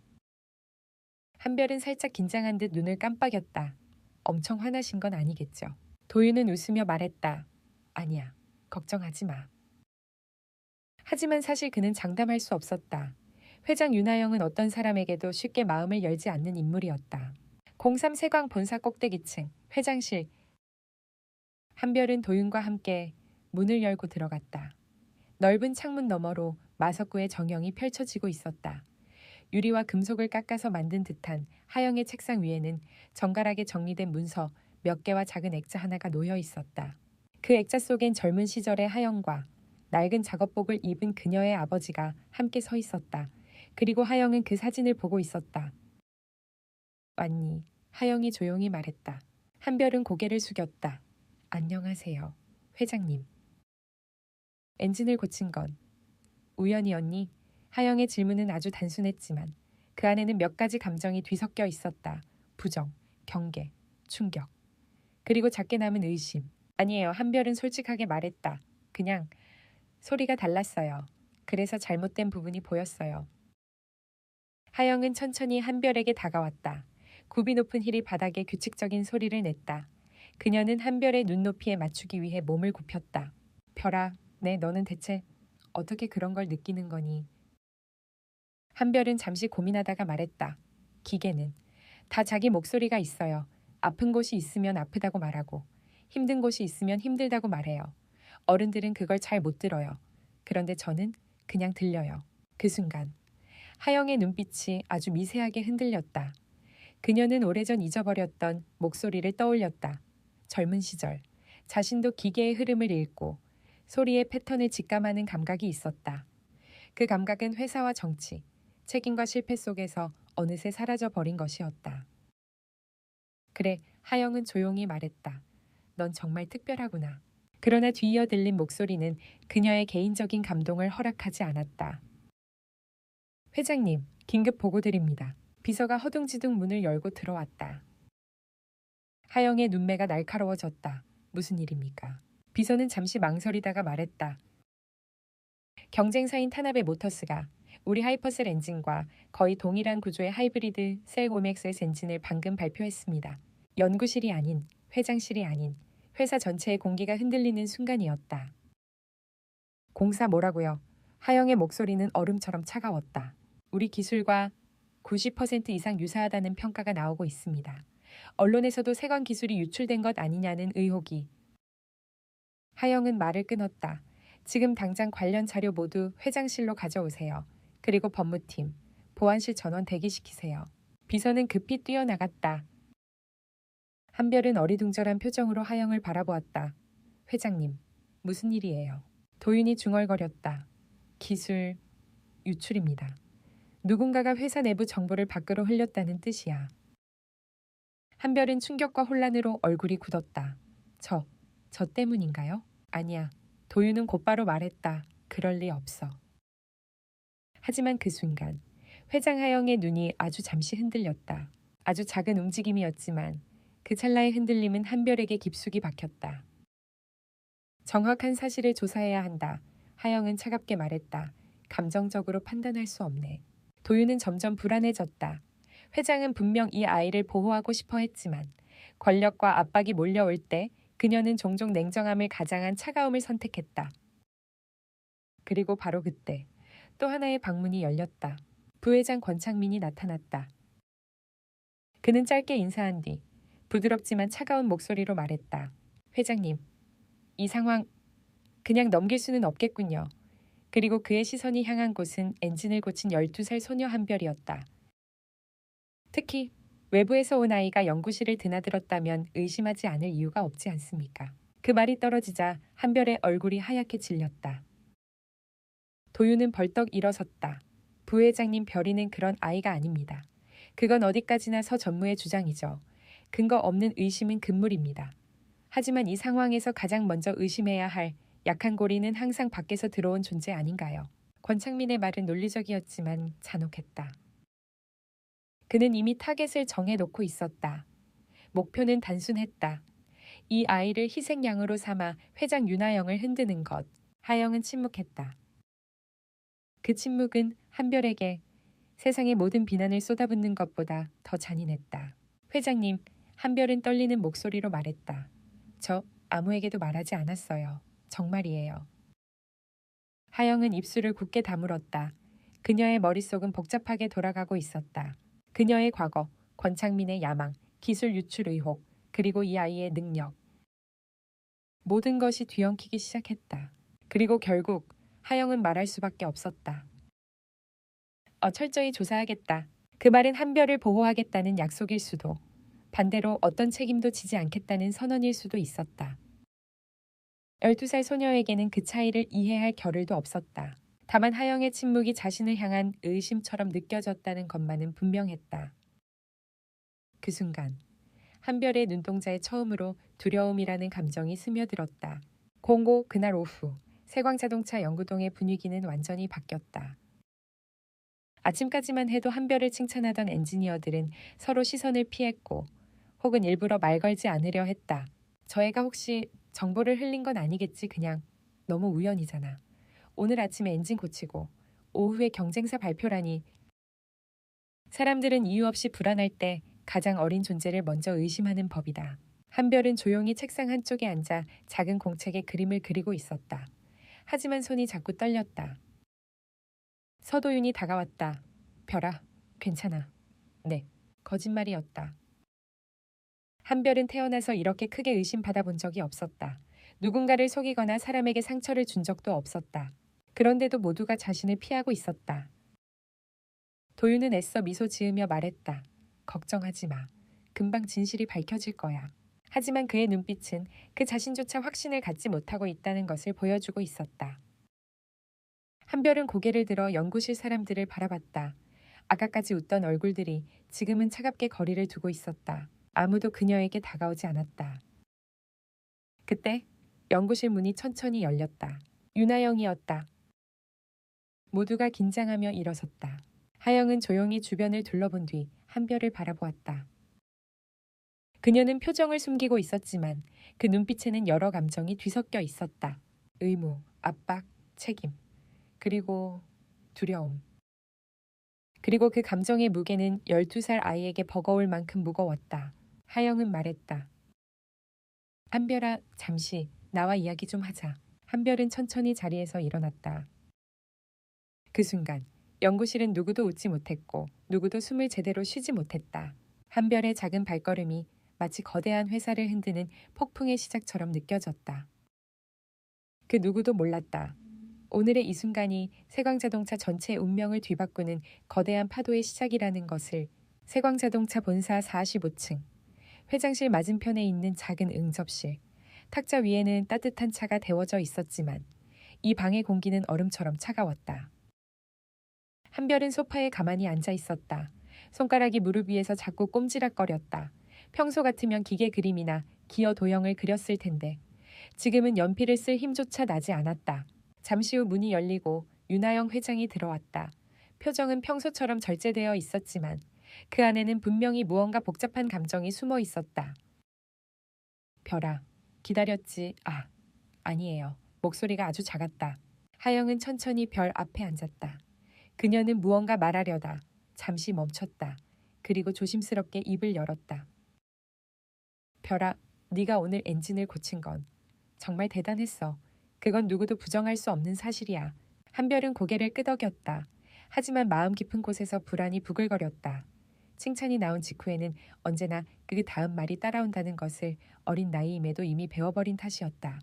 한별은 살짝 긴장한 듯 눈을 깜빡였다. 엄청 화나신 건 아니겠죠. 도윤은 웃으며 말했다. 아니야, 걱정하지 마. 하지만 사실 그는 장담할 수 없었다. 회장 윤하영은 어떤 사람에게도 쉽게 마음을 열지 않는 인물이었다. 03 세광 본사 꼭대기층 회장실. 한별은 도윤과 함께 문을 열고 들어갔다. 넓은 창문 너머로 마석구의 정형이 펼쳐지고 있었다. 유리와 금속을 깎아서 만든 듯한 하영의 책상 위에는 정갈하게 정리된 문서 몇 개와 작은 액자 하나가 놓여 있었다. 그 액자 속엔 젊은 시절의 하영과 낡은 작업복을 입은 그녀의 아버지가 함께 서 있었다. 그리고 하영은 그 사진을 보고 있었다. 왔니? 하영이 조용히 말했다. 한별은 고개를 숙였다. 안녕하세요, 회장님. 엔진을 고친 건 우연이었니? 하영의 질문은 아주 단순했지만 그 안에는 몇 가지 감정이 뒤섞여 있었다. 부정, 경계, 충격, 그리고 작게 남은 의심. 아니에요. 한별은 솔직하게 말했다. 그냥 소리가 달랐어요. 그래서 잘못된 부분이 보였어요. 하영은 천천히 한별에게 다가왔다. 굽이 높은 힐이 바닥에 규칙적인 소리를 냈다. 그녀는 한별의 눈높이에 맞추기 위해 몸을 굽혔다. 별아, 네, 너는 대체 어떻게 그런 걸 느끼는 거니? 한별은 잠시 고민하다가 말했다. 기계는 다 자기 목소리가 있어요. 아픈 곳이 있으면 아프다고 말하고 힘든 곳이 있으면 힘들다고 말해요. 어른들은 그걸 잘 못 들어요. 그런데 저는 그냥 들려요. 그 순간 하영의 눈빛이 아주 미세하게 흔들렸다. 그녀는 오래전 잊어버렸던 목소리를 떠올렸다. 젊은 시절 자신도 기계의 흐름을 읽고 소리의 패턴을 직감하는 감각이 있었다. 그 감각은 회사와 정치, 책임과 실패 속에서 어느새 사라져 버린 것이었다. 그래, 하영은 조용히 말했다. 넌 정말 특별하구나. 그러나 뒤이어 들린 목소리는 그녀의 개인적인 감동을 허락하지 않았다. 회장님, 긴급 보고드립니다. 비서가 허둥지둥 문을 열고 들어왔다. 하영의 눈매가 날카로워졌다. 무슨 일입니까? 비서는 잠시 망설이다가 말했다. 경쟁사인 타나베 모터스가 우리 하이퍼셀 엔진과 거의 동일한 구조의 하이브리드 셀 오맥스S 엔진을 방금 발표했습니다. 연구실이 아닌, 회장실이 아닌 회사 전체의 공기가 흔들리는 순간이었다. 공사 뭐라고요? 하영의 목소리는 얼음처럼 차가웠다. 우리 기술과 90% 이상 유사하다는 평가가 나오고 있습니다. 언론에서도 세관 기술이 유출된 것 아니냐는 의혹이. 하영은 말을 끊었다. 지금 당장 관련 자료 모두 회장실로 가져오세요. 그리고 법무팀, 보안실 전원 대기시키세요. 비서는 급히 뛰어나갔다. 한별은 어리둥절한 표정으로 하영을 바라보았다. 회장님, 무슨 일이에요? 도윤이 중얼거렸다. 기술 유출입니다. 누군가가 회사 내부 정보를 밖으로 흘렸다는 뜻이야. 한별은 충격과 혼란으로 얼굴이 굳었다. 저 때문인가요? 아니야. 도윤은 곧바로 말했다. 그럴 리 없어. 하지만 그 순간 회장 하영의 눈이 아주 잠시 흔들렸다. 아주 작은 움직임이었지만 그 찰나의 흔들림은 한별에게 깊숙이 박혔다. 정확한 사실을 조사해야 한다. 하영은 차갑게 말했다. 감정적으로 판단할 수 없네. 도윤은 점점 불안해졌다. 회장은 분명 이 아이를 보호하고 싶어 했지만 권력과 압박이 몰려올 때 그녀는 종종 냉정함을 가장한 차가움을 선택했다. 그리고 바로 그때 또 하나의 방문이 열렸다. 부회장 권창민이 나타났다. 그는 짧게 인사한 뒤 부드럽지만 차가운 목소리로 말했다. 회장님, 이 상황 그냥 넘길 수는 없겠군요. 그리고 그의 시선이 향한 곳은 엔진을 고친 12살 소녀 한별이었다. 특히 외부에서 온 아이가 연구실을 드나들었다면 의심하지 않을 이유가 없지 않습니까? 그 말이 떨어지자 한별의 얼굴이 하얗게 질렸다. 도윤은 벌떡 일어섰다. 부회장님, 별이는 그런 아이가 아닙니다. 그건 어디까지나 서 전무의 주장이죠. 근거 없는 의심은 금물입니다. 하지만 이 상황에서 가장 먼저 의심해야 할 약한 고리는 항상 밖에서 들어온 존재 아닌가요? 권창민의 말은 논리적이었지만 잔혹했다. 그는 이미 타겟을 정해놓고 있었다. 목표는 단순했다. 이 아이를 희생양으로 삼아 회장 윤하영을 흔드는 것. 하영은 침묵했다. 그 침묵은 한별에게 세상의 모든 비난을 쏟아붓는 것보다 더 잔인했다. 회장님, 한별은 떨리는 목소리로 말했다. 저 아무에게도 말하지 않았어요. 정말이에요. 하영은 입술을 굳게 다물었다. 그녀의 머릿속은 복잡하게 돌아가고 있었다. 그녀의 과거, 권창민의 야망, 기술 유출 의혹, 그리고 이 아이의 능력. 모든 것이 뒤엉키기 시작했다. 그리고 결국 하영은 말할 수밖에 없었다. 철저히 조사하겠다. 그 말은 한별을 보호하겠다는 약속일 수도, 반대로 어떤 책임도 지지 않겠다는 선언일 수도 있었다. 12살 소녀에게는 그 차이를 이해할 겨를도 없었다. 다만 하영의 침묵이 자신을 향한 의심처럼 느껴졌다는 것만은 분명했다. 그 순간 한별의 눈동자에 처음으로 두려움이라는 감정이 스며들었다. 공고 그날 오후 세광자동차 연구동의 분위기는 완전히 바뀌었다. 아침까지만 해도 한별을 칭찬하던 엔지니어들은 서로 시선을 피했고 혹은 일부러 말 걸지 않으려 했다. 저 애가 혹시 정보를 흘린 건 아니겠지. 그냥 너무 우연이잖아. 오늘 아침에 엔진 고치고 오후에 경쟁사 발표라니. 사람들은 이유 없이 불안할 때 가장 어린 존재를 먼저 의심하는 법이다. 한별은 조용히 책상 한쪽에 앉아 작은 공책에 그림을 그리고 있었다. 하지만 손이 자꾸 떨렸다. 서도윤이 다가왔다. 별아, 괜찮아. 네, 거짓말이었다. 한별은 태어나서 이렇게 크게 의심받아 본 적이 없었다. 누군가를 속이거나 사람에게 상처를 준 적도 없었다. 그런데도 모두가 자신을 피하고 있었다. 도윤은 애써 미소 지으며 말했다. 걱정하지 마. 금방 진실이 밝혀질 거야. 하지만 그의 눈빛은 그 자신조차 확신을 갖지 못하고 있다는 것을 보여주고 있었다. 한별은 고개를 들어 연구실 사람들을 바라봤다. 아까까지 웃던 얼굴들이 지금은 차갑게 거리를 두고 있었다. 아무도 그녀에게 다가오지 않았다. 그때 연구실 문이 천천히 열렸다. 윤하영이었다. 모두가 긴장하며 일어섰다. 하영은 조용히 주변을 둘러본 뒤 한별을 바라보았다. 그녀는 표정을 숨기고 있었지만 그 눈빛에는 여러 감정이 뒤섞여 있었다. 의무, 압박, 책임, 그리고 두려움. 그리고 그 감정의 무게는 12살 아이에게 버거울 만큼 무거웠다. 하영은 말했다. 한별아, 잠시 나와 이야기 좀 하자. 한별은 천천히 자리에서 일어났다. 그 순간 연구실은 누구도 웃지 못했고 누구도 숨을 제대로 쉬지 못했다. 한별의 작은 발걸음이 마치 거대한 회사를 흔드는 폭풍의 시작처럼 느껴졌다. 그 누구도 몰랐다. 오늘의 이 순간이 세광자동차 전체의 운명을 뒤바꾸는 거대한 파도의 시작이라는 것을. 세광자동차 본사 45층. 회장실 맞은편에 있는 작은 응접실. 탁자 위에는 따뜻한 차가 데워져 있었지만 이 방의 공기는 얼음처럼 차가웠다. 한별은 소파에 가만히 앉아 있었다. 손가락이 무릎 위에서 자꾸 꼼지락거렸다. 평소 같으면 기계 그림이나 기어 도형을 그렸을 텐데 지금은 연필을 쓸 힘조차 나지 않았다. 잠시 후 문이 열리고 윤하영 회장이 들어왔다. 표정은 평소처럼 절제되어 있었지만 그 안에는 분명히 무언가 복잡한 감정이 숨어 있었다. 별아, 기다렸지. 아니에요. 목소리가 아주 작았다. 하영은 천천히 별 앞에 앉았다. 그녀는 무언가 말하려다 잠시 멈췄다. 그리고 조심스럽게 입을 열었다. 별아, 네가 오늘 엔진을 고친 건 정말 대단했어. 그건 누구도 부정할 수 없는 사실이야. 한별은 고개를 끄덕였다. 하지만 마음 깊은 곳에서 불안이 부글거렸다. 칭찬이 나온 직후에는 언제나 그 다음 말이 따라온다는 것을 어린 나이임에도 이미 배워버린 탓이었다.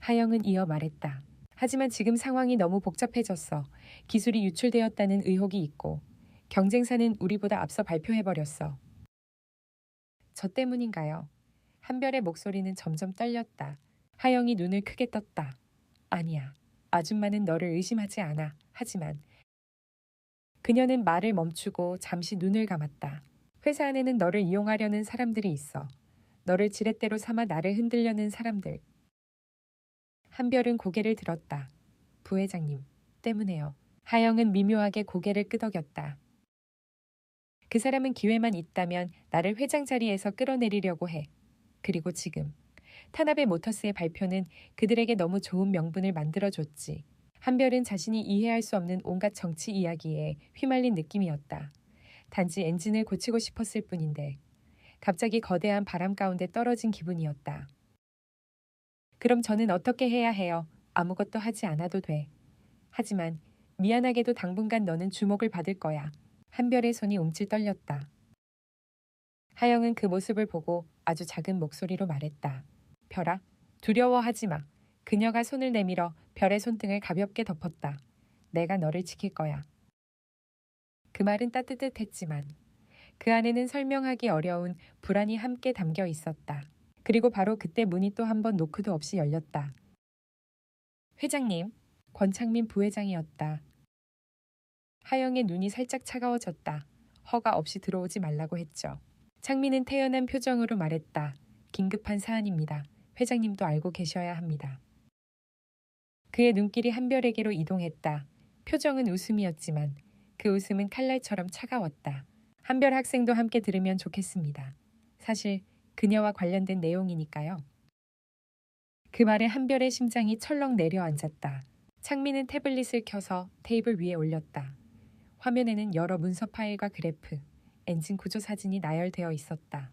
하영은 이어 말했다. 하지만 지금 상황이 너무 복잡해졌어. 기술이 유출되었다는 의혹이 있고 경쟁사는 우리보다 앞서 발표해버렸어. 저 때문인가요? 한별의 목소리는 점점 떨렸다. 하영이 눈을 크게 떴다. 아니야. 아줌마는 너를 의심하지 않아. 하지만 그녀는 말을 멈추고 잠시 눈을 감았다. 회사 안에는 너를 이용하려는 사람들이 있어. 너를 지렛대로 삼아 나를 흔들려는 사람들. 한별은 고개를 들었다. 부회장님 때문에요. 하영은 미묘하게 고개를 끄덕였다. 그 사람은 기회만 있다면 나를 회장 자리에서 끌어내리려고 해. 그리고 지금 타나베 모터스의 발표는 그들에게 너무 좋은 명분을 만들어줬지. 한별은 자신이 이해할 수 없는 온갖 정치 이야기에 휘말린 느낌이었다. 단지 엔진을 고치고 싶었을 뿐인데 갑자기 거대한 바람 가운데 떨어진 기분이었다. 그럼 저는 어떻게 해야 해요? 아무것도 하지 않아도 돼. 하지만 미안하게도 당분간 너는 주목을 받을 거야. 한별의 손이 움찔 떨렸다. 하영은 그 모습을 보고 아주 작은 목소리로 말했다. 별아, 두려워하지 마. 그녀가 손을 내밀어 별의 손등을 가볍게 덮었다. 내가 너를 지킬 거야. 그 말은 따뜻했지만 그 안에는 설명하기 어려운 불안이 함께 담겨 있었다. 그리고 바로 그때 문이 또 한 번 노크도 없이 열렸다. 회장님, 권창민 부회장이었다. 하영의 눈이 살짝 차가워졌다. 허가 없이 들어오지 말라고 했죠. 창민은 태연한 표정으로 말했다. 긴급한 사안입니다. 회장님도 알고 계셔야 합니다. 그의 눈길이 한별에게로 이동했다. 표정은 웃음이었지만 그 웃음은 칼날처럼 차가웠다. 한별 학생도 함께 들으면 좋겠습니다. 사실 그녀와 관련된 내용이니까요. 그 말에 한별의 심장이 철렁 내려앉았다. 창민은 태블릿을 켜서 테이블 위에 올렸다. 화면에는 여러 문서 파일과 그래프, 엔진 구조 사진이 나열되어 있었다.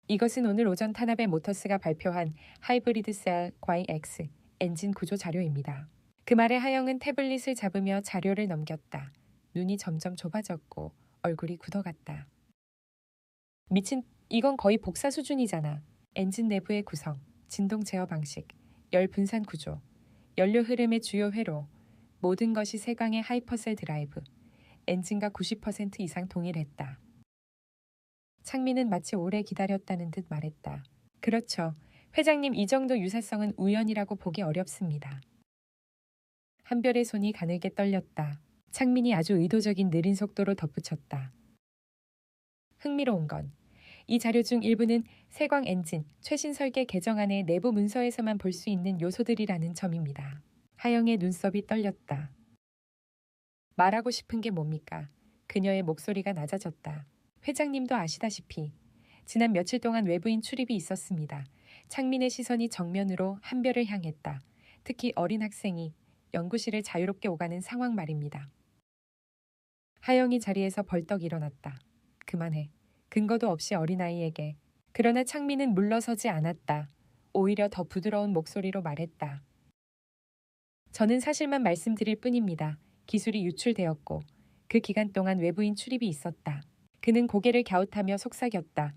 이것은 오늘 오전 타나베 모터스가 발표한 하이브리드 셀 YX 엔진 구조 자료입니다. 그 말에 하영은 태블릿을 잡으며 자료를 넘겼다. 눈이 점점 좁아졌고 얼굴이 굳어갔다. 미친, 이건 거의 복사 수준이잖아. 엔진 내부의 구성, 진동 제어 방식, 열 분산 구조, 연료 흐름의 주요 회로, 모든 것이 세광의 하이퍼셀 드라이브, 엔진과 90% 이상 동일했다. 창민은 마치 오래 기다렸다는 듯 말했다. 그렇죠. 회장님, 이 정도 유사성은 우연이라고 보기 어렵습니다. 한별의 손이 가늘게 떨렸다. 창민이 아주 의도적인 느린 속도로 덧붙였다. 흥미로운 건 이 자료 중 일부는 세광 엔진 최신 설계 개정안의 내부 문서에서만 볼 수 있는 요소들이라는 점입니다. 하영의 눈썹이 떨렸다. 말하고 싶은 게 뭡니까? 그녀의 목소리가 낮아졌다. 회장님도 아시다시피 지난 며칠 동안 외부인 출입이 있었습니다. 창민의 시선이 정면으로 한별을 향했다. 특히 어린 학생이 연구실을 자유롭게 오가는 상황 말입니다. 하영이 자리에서 벌떡 일어났다. 그만해. 근거도 없이 어린아이에게. 그러나 창민은 물러서지 않았다. 오히려 더 부드러운 목소리로 말했다. 저는 사실만 말씀드릴 뿐입니다. 기술이 유출되었고 그 기간 동안 외부인 출입이 있었다. 그는 고개를 갸웃하며 속삭였다.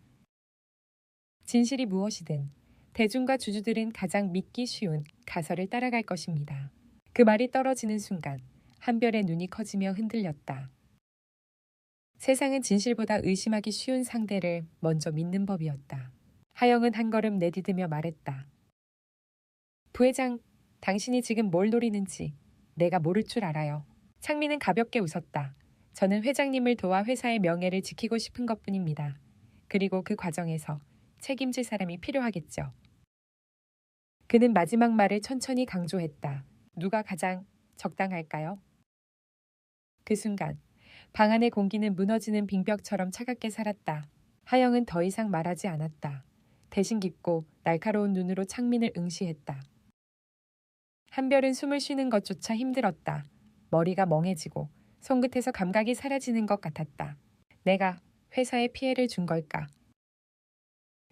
진실이 무엇이든 대중과 주주들은 가장 믿기 쉬운 가설을 따라갈 것입니다. 그 말이 떨어지는 순간 한별의 눈이 커지며 흔들렸다. 세상은 진실보다 의심하기 쉬운 상대를 먼저 믿는 법이었다. 하영은 한 걸음 내디디며 말했다. 부회장, 당신이 지금 뭘 노리는지 내가 모를 줄 알아요. 창민은 가볍게 웃었다. 저는 회장님을 도와 회사의 명예를 지키고 싶은 것뿐입니다. 그리고 그 과정에서 책임질 사람이 필요하겠죠. 그는 마지막 말을 천천히 강조했다. 누가 가장 적당할까요? 그 순간 방 안의 공기는 무너지는 빙벽처럼 차갑게 살았다. 하영은 더 이상 말하지 않았다. 대신 깊고 날카로운 눈으로 창민을 응시했다. 한별은 숨을 쉬는 것조차 힘들었다. 머리가 멍해지고 손끝에서 감각이 사라지는 것 같았다. 내가 회사에 피해를 준 걸까?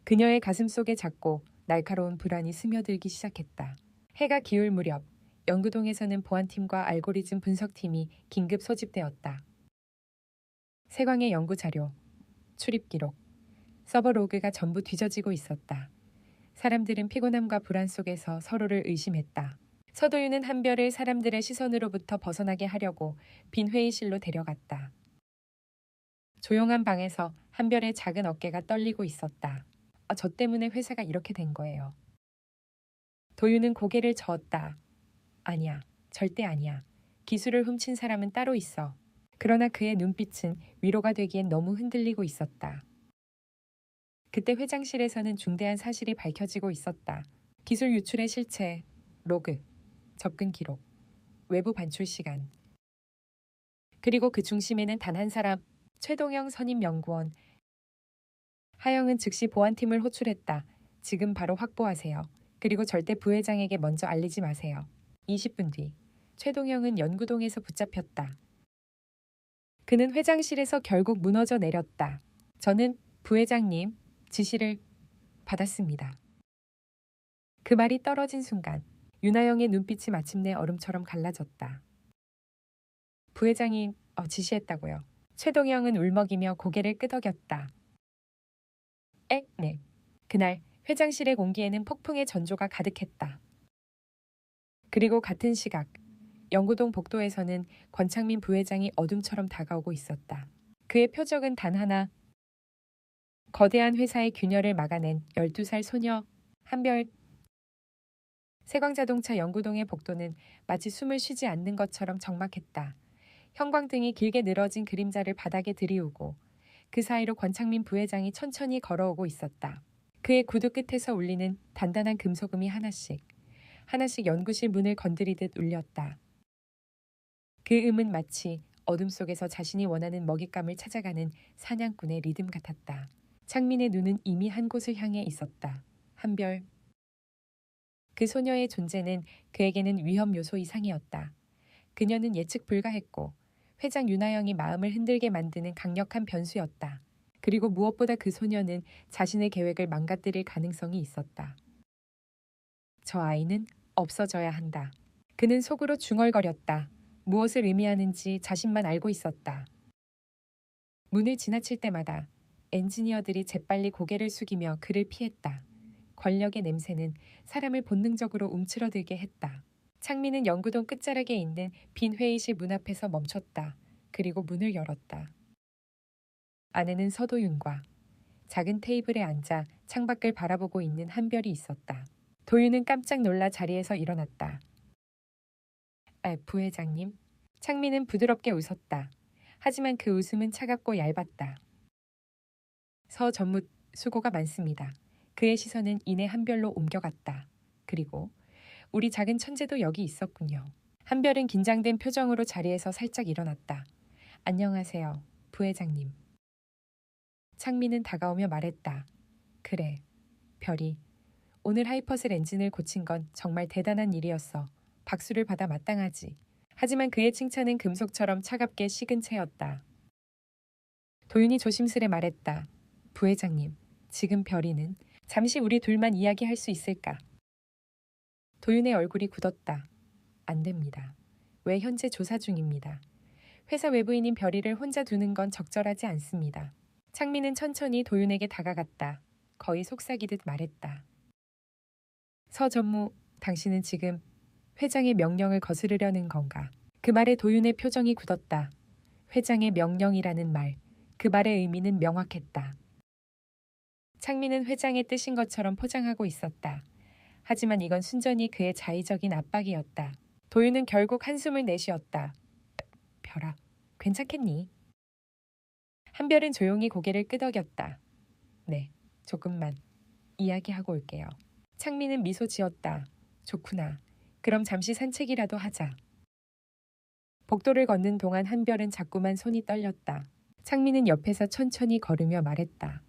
그녀의 가슴 속에 작고 날카로운 불안이 스며들기 시작했다. 해가 기울 무렵 연구동에서는 보안팀과 알고리즘 분석팀이 긴급 소집되었다. 세광의 연구 자료, 출입 기록, 서버 로그가 전부 뒤져지고 있었다. 사람들은 피곤함과 불안 속에서 서로를 의심했다. 서도윤은 한별을 사람들의 시선으로부터 벗어나게 하려고 빈 회의실로 데려갔다. 조용한 방에서 한별의 작은 어깨가 떨리고 있었다. 저 때문에 회사가 이렇게 된 거예요. 도윤은 고개를 저었다. 아니야, 절대 아니야. 기술을 훔친 사람은 따로 있어. 그러나 그의 눈빛은 위로가 되기엔 너무 흔들리고 있었다. 그때 회장실에서는 중대한 사실이 밝혀지고 있었다. 기술 유출의 실체, 로그, 접근 기록, 외부 반출 시간. 그리고 그 중심에는 단 한 사람, 최동영 선임 연구원. 하영은 즉시 보안팀을 호출했다. 지금 바로 확보하세요. 그리고 절대 부회장에게 먼저 알리지 마세요. 20분 뒤, 최동영은 연구동에서 붙잡혔다. 그는 회장실에서 결국 무너져 내렸다. 저는 부회장님 지시를 받았습니다. 그 말이 떨어진 순간 윤하영의 눈빛이 마침내 얼음처럼 갈라졌다. 부회장이 지시했다고요. 최동영은 울먹이며 고개를 끄덕였다. 네. 그날 회장실의 공기에는 폭풍의 전조가 가득했다. 그리고 같은 시각 연구동 복도에서는 권창민 부회장이 어둠처럼 다가오고 있었다. 그의 표적은 단 하나. 거대한 회사의 균열을 막아낸 12살 소녀 한별. 세광자동차 연구동의 복도는 마치 숨을 쉬지 않는 것처럼 적막했다. 형광등이 길게 늘어진 그림자를 바닥에 들이우고 그 사이로 권창민 부회장이 천천히 걸어오고 있었다. 그의 구두 끝에서 울리는 단단한 금소금이 하나씩 연구실 문을 건드리듯 울렸다. 그 음은 마치 어둠 속에서 자신이 원하는 먹잇감을 찾아가는 사냥꾼의 리듬 같았다. 창민의 눈은 이미 한 곳을 향해 있었다. 한별. 그 소녀의 존재는 그에게는 위험 요소 이상이었다. 그녀는 예측 불가했고 회장 윤하영이 마음을 흔들게 만드는 강력한 변수였다. 그리고 무엇보다 그 소녀는 자신의 계획을 망가뜨릴 가능성이 있었다. 저 아이는 없어져야 한다. 그는 속으로 중얼거렸다. 무엇을 의미하는지 자신만 알고 있었다. 문을 지나칠 때마다 엔지니어들이 재빨리 고개를 숙이며 그를 피했다. 권력의 냄새는 사람을 본능적으로 움츠러들게 했다. 창민은 연구동 끝자락에 있는 빈 회의실 문 앞에서 멈췄다. 그리고 문을 열었다. 안에는 서도윤과 작은 테이블에 앉아 창밖을 바라보고 있는 한별이 있었다. 도윤은 깜짝 놀라 자리에서 일어났다. 부회장님. 창민은 부드럽게 웃었다. 하지만 그 웃음은 차갑고 얇았다. 서 전무 수고가 많습니다. 그의 시선은 이내 한별로 옮겨갔다. 그리고 우리 작은 천재도 여기 있었군요. 한별은 긴장된 표정으로 자리에서 살짝 일어났다. 안녕하세요, 부회장님. 창민은 다가오며 말했다. 그래, 별이. 오늘 하이퍼슬 엔진을 고친 건 정말 대단한 일이었어. 박수를 받아 마땅하지. 하지만 그의 칭찬은 금속처럼 차갑게 식은 채였다. 도윤이 조심스레 말했다. 부회장님, 지금 별이는 잠시 우리 둘만 이야기할 수 있을까? 도윤의 얼굴이 굳었다. 안 됩니다. 왜 현재 조사 중입니다. 회사 외부인인 별이를 혼자 두는 건 적절하지 않습니다. 창민은 천천히 도윤에게 다가갔다. 거의 속삭이듯 말했다. 서 전무, 당신은 지금 회장의 명령을 거스르려는 건가? 그 말에 도윤의 표정이 굳었다. 회장의 명령이라는 말, 그 말의 의미는 명확했다. 창민은 회장의 뜻인 것처럼 포장하고 있었다. 하지만 이건 순전히 그의 자의적인 압박이었다. 도윤은 결국 한숨을 내쉬었다. 별아, 괜찮겠니? 한별은 조용히 고개를 끄덕였다. 네, 조금만 이야기하고 올게요. 창민은 미소 지었다. 좋구나. 그럼 잠시 산책이라도 하자. 복도를 걷는 동안 한별은 자꾸만 손이 떨렸다. 창민은 옆에서 천천히 걸으며 말했다.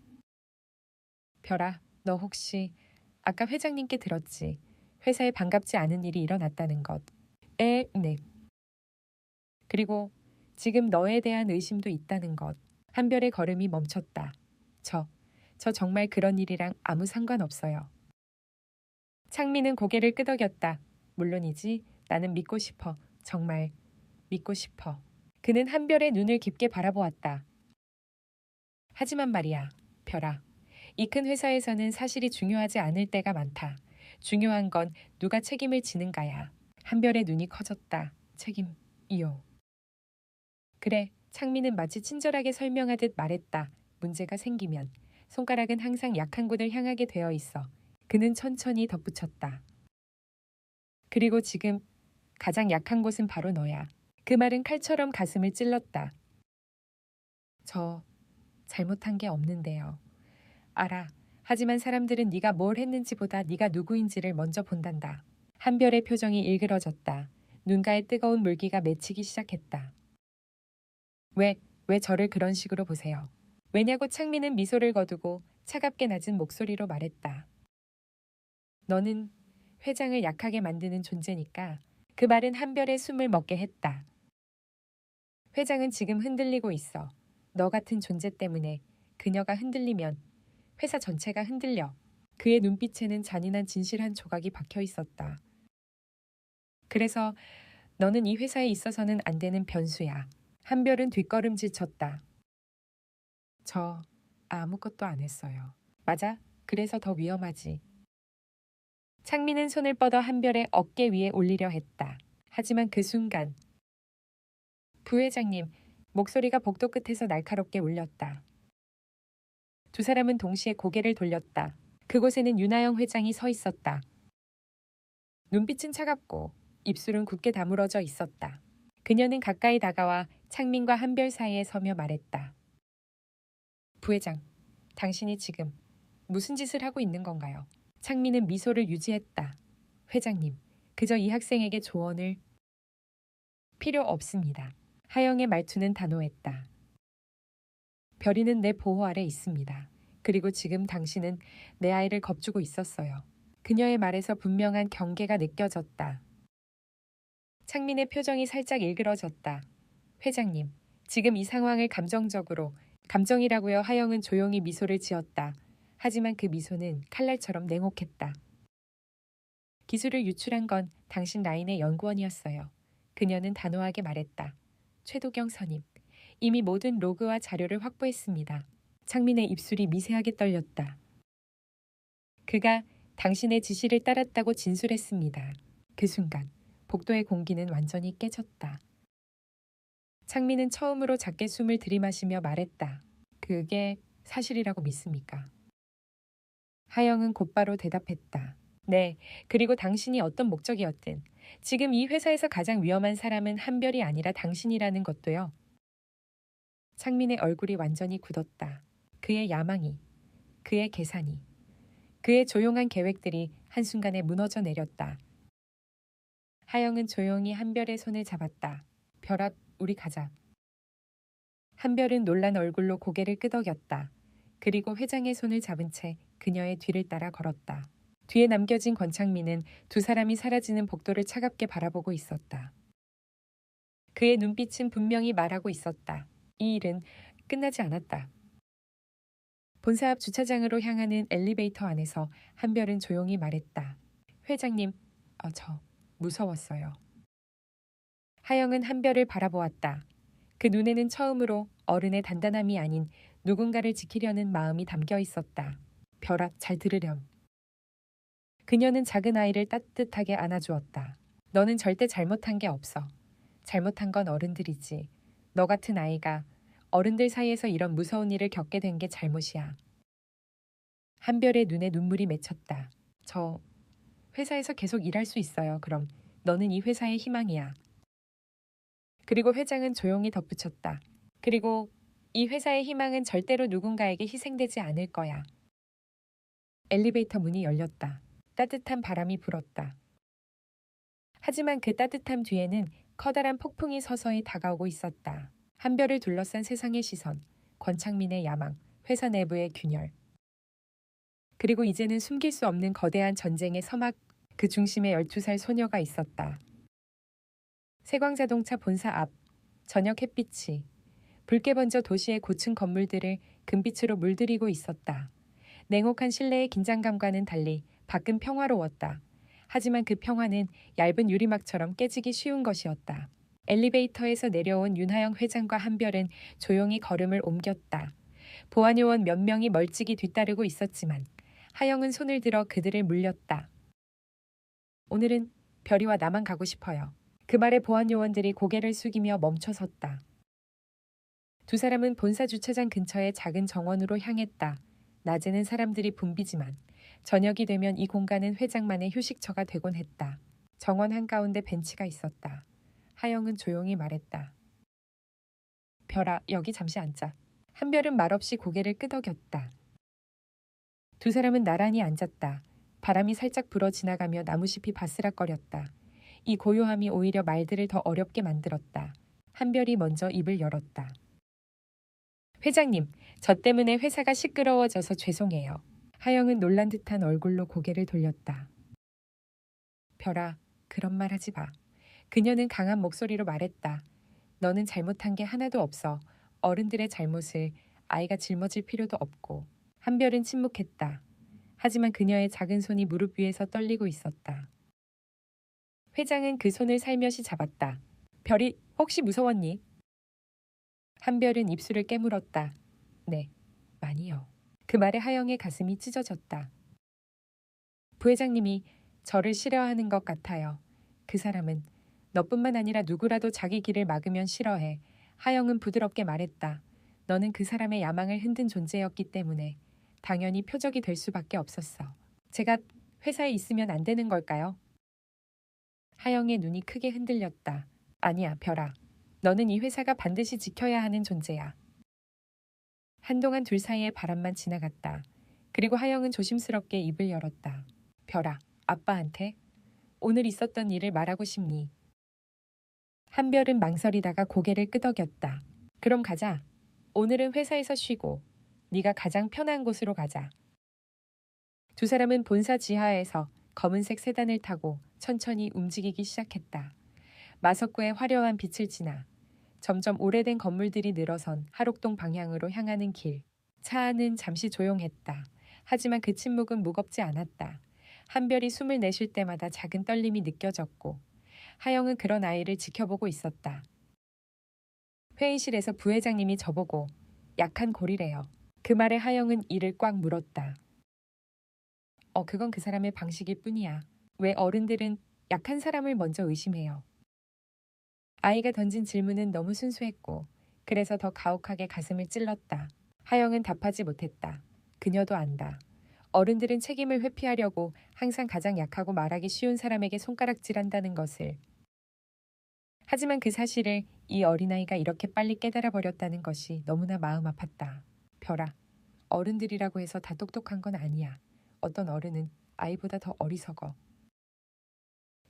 별아, 너 혹시 아까 회장님께 들었지? 회사에 반갑지 않은 일이 일어났다는 것. 네. 그리고 지금 너에 대한 의심도 있다는 것. 한별의 걸음이 멈췄다. 저 정말 그런 일이랑 아무 상관없어요. 창민은 고개를 끄덕였다. 물론이지. 나는 믿고 싶어. 정말 믿고 싶어. 그는 한별의 눈을 깊게 바라보았다. 하지만 말이야, 별아. 이 큰 회사에서는 사실이 중요하지 않을 때가 많다. 중요한 건 누가 책임을 지는가야. 한별의 눈이 커졌다. 책임이요. 그래, 창민은 마치 친절하게 설명하듯 말했다. 문제가 생기면 손가락은 항상 약한 곳을 향하게 되어 있어. 그는 천천히 덧붙였다. 그리고 지금 가장 약한 곳은 바로 너야. 그 말은 칼처럼 가슴을 찔렀다. 저 잘못한 게 없는데요. 알아. 하지만 사람들은 네가 뭘 했는지보다 네가 누구인지를 먼저 본단다. 한별의 표정이 일그러졌다. 눈가에 뜨거운 물기가 맺히기 시작했다. 왜 저를 그런 식으로 보세요? 왜냐고 창민은 미소를 거두고 차갑게 낮은 목소리로 말했다. 너는 회장을 약하게 만드는 존재니까. 그 말은 한별의 숨을 먹게 했다. 회장은 지금 흔들리고 있어. 너 같은 존재 때문에 그녀가 흔들리면 회사 전체가 흔들려. 그의 눈빛에는 잔인한 진실 한 조각이 박혀 있었다. 그래서 너는 이 회사에 있어서는 안 되는 변수야. 한별은 뒷걸음질 쳤다. 저 아무것도 안 했어요. 맞아. 그래서 더 위험하지. 창민은 손을 뻗어 한별의 어깨 위에 올리려 했다. 하지만 그 순간 부회장님, 목소리가 복도 끝에서 날카롭게 울렸다. 두 사람은 동시에 고개를 돌렸다. 그곳에는 윤하영 회장이 서 있었다. 눈빛은 차갑고 입술은 굳게 다물어져 있었다. 그녀는 가까이 다가와 창민과 한별 사이에 서며 말했다. 부회장, 당신이 지금 무슨 짓을 하고 있는 건가요? 창민은 미소를 유지했다. 회장님, 그저 이 학생에게 조언을 필요 없습니다. 하영의 말투는 단호했다. 별이는 내 보호 아래 있습니다. 그리고 지금 당신은 내 아이를 겁주고 있었어요. 그녀의 말에서 분명한 경계가 느껴졌다. 창민의 표정이 살짝 일그러졌다. 회장님, 지금 이 상황을 감정이라고요. 하영은 조용히 미소를 지었다. 하지만 그 미소는 칼날처럼 냉혹했다. 기술을 유출한 건 당신 라인의 연구원이었어요. 그녀는 단호하게 말했다. 최도경 선임, 이미 모든 로그와 자료를 확보했습니다. 창민의 입술이 미세하게 떨렸다. 그가 당신의 지시를 따랐다고 진술했습니다. 그 순간 복도의 공기는 완전히 깨졌다. 창민은 처음으로 작게 숨을 들이마시며 말했다. 그게 사실이라고 믿습니까? 하영은 곧바로 대답했다. 네, 그리고 당신이 어떤 목적이었든 지금 이 회사에서 가장 위험한 사람은 한별이 아니라 당신이라는 것도요. 창민의 얼굴이 완전히 굳었다. 그의 야망이, 그의 계산이, 그의 조용한 계획들이 한순간에 무너져 내렸다. 하영은 조용히 한별의 손을 잡았다. 별아, 우리 가자. 한별은 놀란 얼굴로 고개를 끄덕였다. 그리고 회장의 손을 잡은 채 그녀의 뒤를 따라 걸었다. 뒤에 남겨진 권창민은 두 사람이 사라지는 복도를 차갑게 바라보고 있었다. 그의 눈빛은 분명히 말하고 있었다. 이 일은 끝나지 않았다. 본사 앞 주차장으로 향하는 엘리베이터 안에서 한별은 조용히 말했다. 회장님, 저 무서웠어요. 하영은 한별을 바라보았다. 그 눈에는 처음으로 어른의 단단함이 아닌 누군가를 지키려는 마음이 담겨 있었다. 별아, 잘 들으렴. 그녀는 작은 아이를 따뜻하게 안아주었다. 너는 절대 잘못한 게 없어. 잘못한 건 어른들이지. 너 같은 아이가 어른들 사이에서 이런 무서운 일을 겪게 된 게 잘못이야. 한별의 눈에 눈물이 맺혔다. 저 회사에서 계속 일할 수 있어요. 그럼 너는 이 회사의 희망이야. 그리고 회장은 조용히 덧붙였다. 그리고 이 회사의 희망은 절대로 누군가에게 희생되지 않을 거야. 엘리베이터 문이 열렸다. 따뜻한 바람이 불었다. 하지만 그 따뜻함 뒤에는 커다란 폭풍이 서서히 다가오고 있었다. 한별을 둘러싼 세상의 시선, 권창민의 야망, 회사 내부의 균열. 그리고 이제는 숨길 수 없는 거대한 전쟁의 서막 그 중심에 12살 소녀가 있었다. 세광자동차 본사 앞, 저녁 햇빛이 붉게 번져 도시의 고층 건물들을 금빛으로 물들이고 있었다. 냉혹한 실내의 긴장감과는 달리 밖은 평화로웠다. 하지만 그 평화는 얇은 유리막처럼 깨지기 쉬운 것이었다. 엘리베이터에서 내려온 윤하영 회장과 한별은 조용히 걸음을 옮겼다. 보안요원 몇 명이 멀찍이 뒤따르고 있었지만 하영은 손을 들어 그들을 물렸다. 오늘은 별이와 나만 가고 싶어요. 그 말에 보안 요원들이 고개를 숙이며 멈춰 섰다. 두 사람은 본사 주차장 근처의 작은 정원으로 향했다. 낮에는 사람들이 붐비지만 저녁이 되면 이 공간은 회장만의 휴식처가 되곤 했다. 정원 한가운데 벤치가 있었다. 하영은 조용히 말했다. 별아, 여기 잠시 앉자. 한별은 말없이 고개를 끄덕였다. 두 사람은 나란히 앉았다. 바람이 살짝 불어 지나가며 나무잎이 바스락거렸다. 이 고요함이 오히려 말들을 더 어렵게 만들었다. 한별이 먼저 입을 열었다. 회장님, 저 때문에 회사가 시끄러워져서 죄송해요. 하영은 놀란 듯한 얼굴로 고개를 돌렸다. 별아, 그런 말 하지 마. 그녀는 강한 목소리로 말했다. 너는 잘못한 게 하나도 없어. 어른들의 잘못을 아이가 짊어질 필요도 없고. 한별은 침묵했다. 하지만 그녀의 작은 손이 무릎 위에서 떨리고 있었다. 회장은 그 손을 살며시 잡았다. 별이, 혹시 무서웠니? 한별은 입술을 깨물었다. 네, 많이요. 그 말에 하영의 가슴이 찢어졌다. 부회장님이 저를 싫어하는 것 같아요. 그 사람은 너뿐만 아니라 누구라도 자기 길을 막으면 싫어해. 하영은 부드럽게 말했다. 너는 그 사람의 야망을 흔든 존재였기 때문에 당연히 표적이 될 수밖에 없었어. 제가 회사에 있으면 안 되는 걸까요? 하영의 눈이 크게 흔들렸다. 아니야, 별아. 너는 이 회사가 반드시 지켜야 하는 존재야. 한동안 둘 사이의 바람만 지나갔다. 그리고 하영은 조심스럽게 입을 열었다. 별아, 아빠한테 오늘 있었던 일을 말하고 싶니? 한별은 망설이다가 고개를 끄덕였다. 그럼 가자. 오늘은 회사에서 쉬고 네가 가장 편한 곳으로 가자. 두 사람은 본사 지하에서 검은색 세단을 타고 천천히 움직이기 시작했다. 마석구의 화려한 빛을 지나 점점 오래된 건물들이 늘어선 하록동 방향으로 향하는 길. 차 안은 잠시 조용했다. 하지만 그 침묵은 무겁지 않았다. 한별이 숨을 내쉴 때마다 작은 떨림이 느껴졌고 하영은 그런 아이를 지켜보고 있었다. 회의실에서 부회장님이 저보고 약한 골이래요. 그 말에 하영은 이를 꽉 물었다. 그건 그 사람의 방식일 뿐이야. 왜 어른들은 약한 사람을 먼저 의심해요. 아이가 던진 질문은 너무 순수했고 그래서 더 가혹하게 가슴을 찔렀다. 하영은 답하지 못했다. 그녀도 안다. 어른들은 책임을 회피하려고 항상 가장 약하고 말하기 쉬운 사람에게 손가락질한다는 것을. 하지만 그 사실을 이 어린아이가 이렇게 빨리 깨달아 버렸다는 것이 너무나 마음 아팠다. 별아, 어른들이라고 해서 다 똑똑한 건 아니야. 어떤 어른은 아이보다 더 어리석어.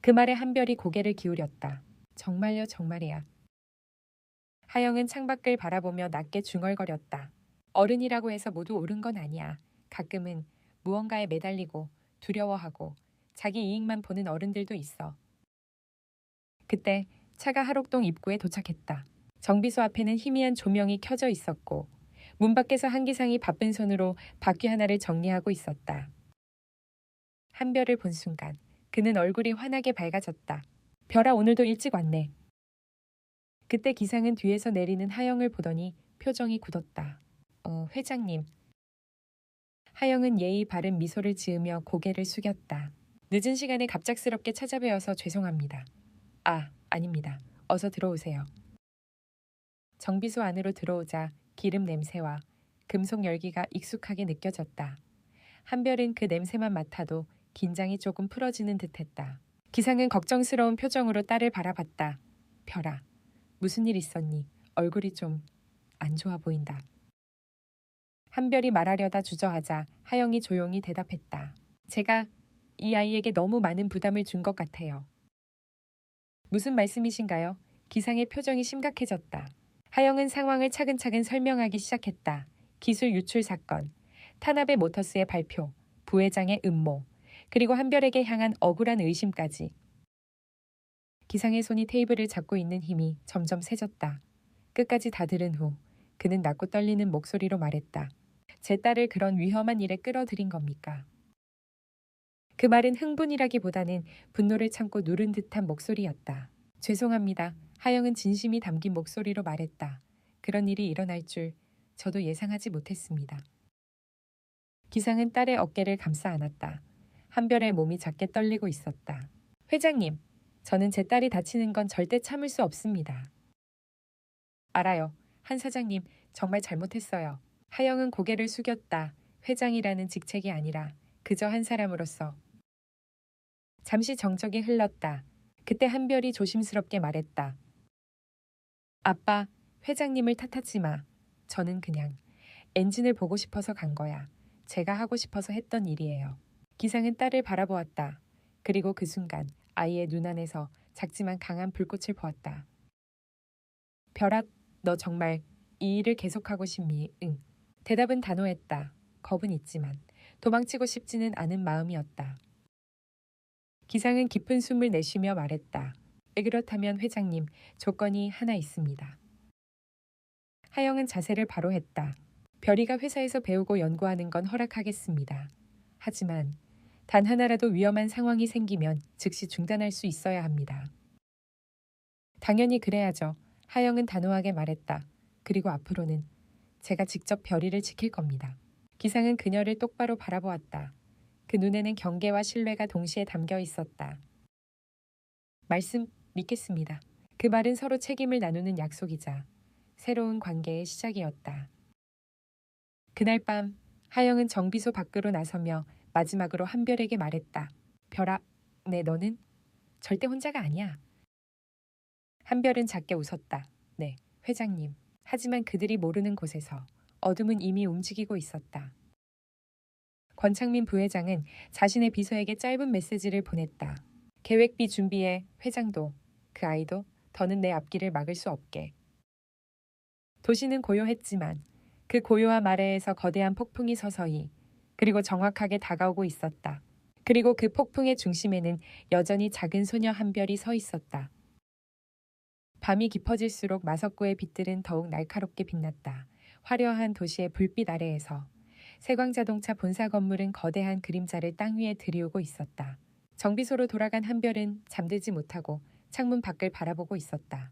그 말에 한별이 고개를 기울였다. 정말요, 정말이야. 하영은 창밖을 바라보며 낮게 중얼거렸다. 어른이라고 해서 모두 옳은 건 아니야. 가끔은 무언가에 매달리고 두려워하고 자기 이익만 보는 어른들도 있어. 그때 차가 하록동 입구에 도착했다. 정비소 앞에는 희미한 조명이 켜져 있었고 문 밖에서 한기상이 바쁜 손으로 바퀴 하나를 정리하고 있었다. 한별을 본 순간 그는 얼굴이 환하게 밝아졌다. 별아, 오늘도 일찍 왔네. 그때 기상은 뒤에서 내리는 하영을 보더니 표정이 굳었다. 회장님. 하영은 예의 바른 미소를 지으며 고개를 숙였다. 늦은 시간에 갑작스럽게 찾아뵈어서 죄송합니다. 아닙니다. 어서 들어오세요. 정비소 안으로 들어오자 기름 냄새와 금속 열기가 익숙하게 느껴졌다. 한별은 그 냄새만 맡아도 긴장이 조금 풀어지는 듯했다. 기상은 걱정스러운 표정으로 딸을 바라봤다. 별아, 무슨 일 있었니? 얼굴이 좀 안 좋아 보인다. 한별이 말하려다 주저하자 하영이 조용히 대답했다. 제가 이 아이에게 너무 많은 부담을 준 것 같아요. 무슨 말씀이신가요? 기상의 표정이 심각해졌다. 하영은 상황을 차근차근 설명하기 시작했다. 기술 유출 사건, 타나베 모터스의 발표, 부회장의 음모, 그리고 한별에게 향한 억울한 의심까지. 기상의 손이 테이블을 잡고 있는 힘이 점점 세졌다. 끝까지 다 들은 후 그는 낮고 떨리는 목소리로 말했다. 제 딸을 그런 위험한 일에 끌어들인 겁니까? 그 말은 흥분이라기보다는 분노를 참고 누른 듯한 목소리였다. 죄송합니다. 하영은 진심이 담긴 목소리로 말했다. 그런 일이 일어날 줄 저도 예상하지 못했습니다. 기상은 딸의 어깨를 감싸 안았다. 한별의 몸이 작게 떨리고 있었다. 회장님, 저는 제 딸이 다치는 건 절대 참을 수 없습니다. 알아요. 한 사장님, 정말 잘못했어요. 하영은 고개를 숙였다. 회장이라는 직책이 아니라 그저 한 사람으로서. 잠시 정적이 흘렀다. 그때 한별이 조심스럽게 말했다. 아빠, 회장님을 탓하지 마. 저는 그냥 엔진을 보고 싶어서 간 거야. 제가 하고 싶어서 했던 일이에요. 기상은 딸을 바라보았다. 그리고 그 순간 아이의 눈 안에서 작지만 강한 불꽃을 보았다. 별아, 너 정말 이 일을 계속하고 싶니? 응. 대답은 단호했다. 겁은 있지만 도망치고 싶지는 않은 마음이었다. 기상은 깊은 숨을 내쉬며 말했다. 그렇다면 회장님, 조건이 하나 있습니다. 하영은 자세를 바로 했다. 별이가 회사에서 배우고 연구하는 건 허락하겠습니다. 하지만 단 하나라도 위험한 상황이 생기면 즉시 중단할 수 있어야 합니다. 당연히 그래야죠. 하영은 단호하게 말했다. 그리고 앞으로는 제가 직접 별이를 지킬 겁니다. 기상은 그녀를 똑바로 바라보았다. 그 눈에는 경계와 신뢰가 동시에 담겨 있었다. 말씀 믿겠습니다. 그 말은 서로 책임을 나누는 약속이자 새로운 관계의 시작이었다. 그날 밤 하영은 정비소 밖으로 나서며 마지막으로 한별에게 말했다. 별아, 네, 너는 절대 혼자가 아니야. 한별은 작게 웃었다. 네, 회장님. 하지만 그들이 모르는 곳에서 어둠은 이미 움직이고 있었다. 권창민 부회장은 자신의 비서에게 짧은 메시지를 보냈다. 계획비 준비해. 회장도 그 아이도 더는 내 앞길을 막을 수 없게. 도시는 고요했지만 그 고요함 아래에서 거대한 폭풍이 서서히 그리고 정확하게 다가오고 있었다. 그리고 그 폭풍의 중심에는 여전히 작은 소녀 한별이 서 있었다. 밤이 깊어질수록 마석구의 빛들은 더욱 날카롭게 빛났다. 화려한 도시의 불빛 아래에서 세광자동차 본사 건물은 거대한 그림자를 땅 위에 들이우고 있었다. 정비소로 돌아간 한별은 잠들지 못하고 창문 밖을 바라보고 있었다.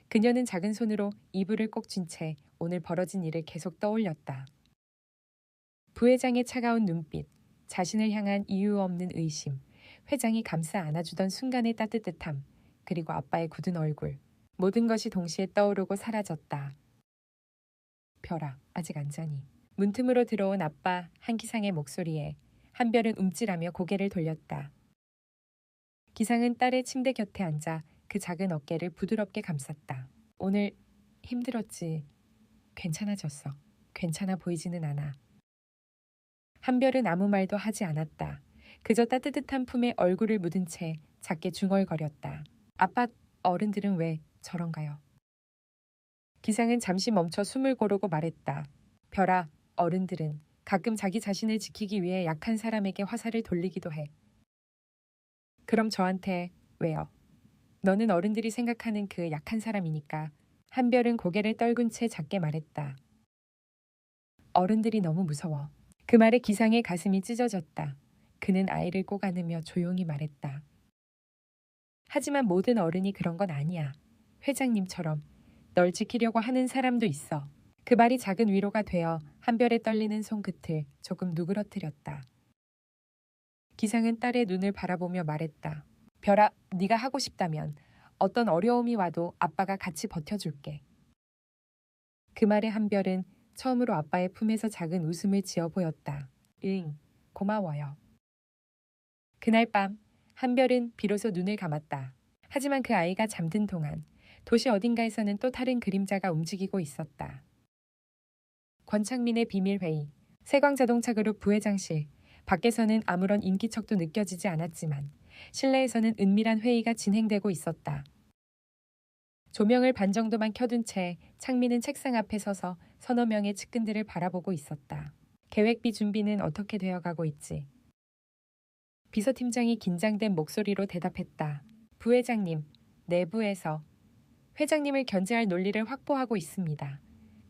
그녀는 작은 손으로 이불을 꼭 쥔 채 오늘 벌어진 일을 계속 떠올렸다. 부회장의 차가운 눈빛, 자신을 향한 이유 없는 의심, 회장이 감싸 안아주던 순간의 따뜻함, 그리고 아빠의 굳은 얼굴. 모든 것이 동시에 떠오르고 사라졌다. 별아, 아직 안 자니? 문틈으로 들어온 아빠 한기상의 목소리에 한별은 움찔하며 고개를 돌렸다. 기상은 딸의 침대 곁에 앉아 그 작은 어깨를 부드럽게 감쌌다. 오늘 힘들었지. 괜찮아졌어. 괜찮아 보이지는 않아. 한별은 아무 말도 하지 않았다. 그저 따뜻한 품에 얼굴을 묻은 채 작게 중얼거렸다. 아빠, 어른들은 왜 저런가요? 기상은 잠시 멈춰 숨을 고르고 말했다. 별아, 어른들은 가끔 자기 자신을 지키기 위해 약한 사람에게 화살을 돌리기도 해. 그럼 저한테 왜요? 너는 어른들이 생각하는 그 약한 사람이니까. 한별은 고개를 떨군 채 작게 말했다. 어른들이 너무 무서워. 그 말에 기상의 가슴이 찢어졌다. 그는 아이를 꼭 안으며 조용히 말했다. 하지만 모든 어른이 그런 건 아니야. 회장님처럼 널 지키려고 하는 사람도 있어. 그 말이 작은 위로가 되어 한별의 떨리는 손끝을 조금 누그러뜨렸다. 기상은 딸의 눈을 바라보며 말했다. 별아, 네가 하고 싶다면 어떤 어려움이 와도 아빠가 같이 버텨줄게. 그 말에 한별은 처음으로 아빠의 품에서 작은 웃음을 지어 보였다. 응, 고마워요. 그날 밤 한별은 비로소 눈을 감았다. 하지만 그 아이가 잠든 동안 도시 어딘가에서는 또 다른 그림자가 움직이고 있었다. 권창민의 비밀회의, 세광자동차그룹 부회장실, 밖에서는 아무런 인기척도 느껴지지 않았지만 실내에서는 은밀한 회의가 진행되고 있었다. 조명을 반 정도만 켜둔 채 창민은 책상 앞에 서서 서너 명의 측근들을 바라보고 있었다. 계획비 준비는 어떻게 되어가고 있지? 비서팀장이 긴장된 목소리로 대답했다. 부회장님, 내부에서 회장님을 견제할 논리를 확보하고 있습니다.